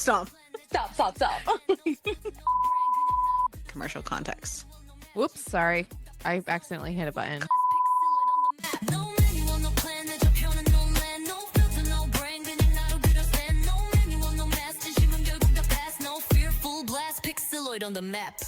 Commercial context. Whoops, sorry. I accidentally hit a button. On the map.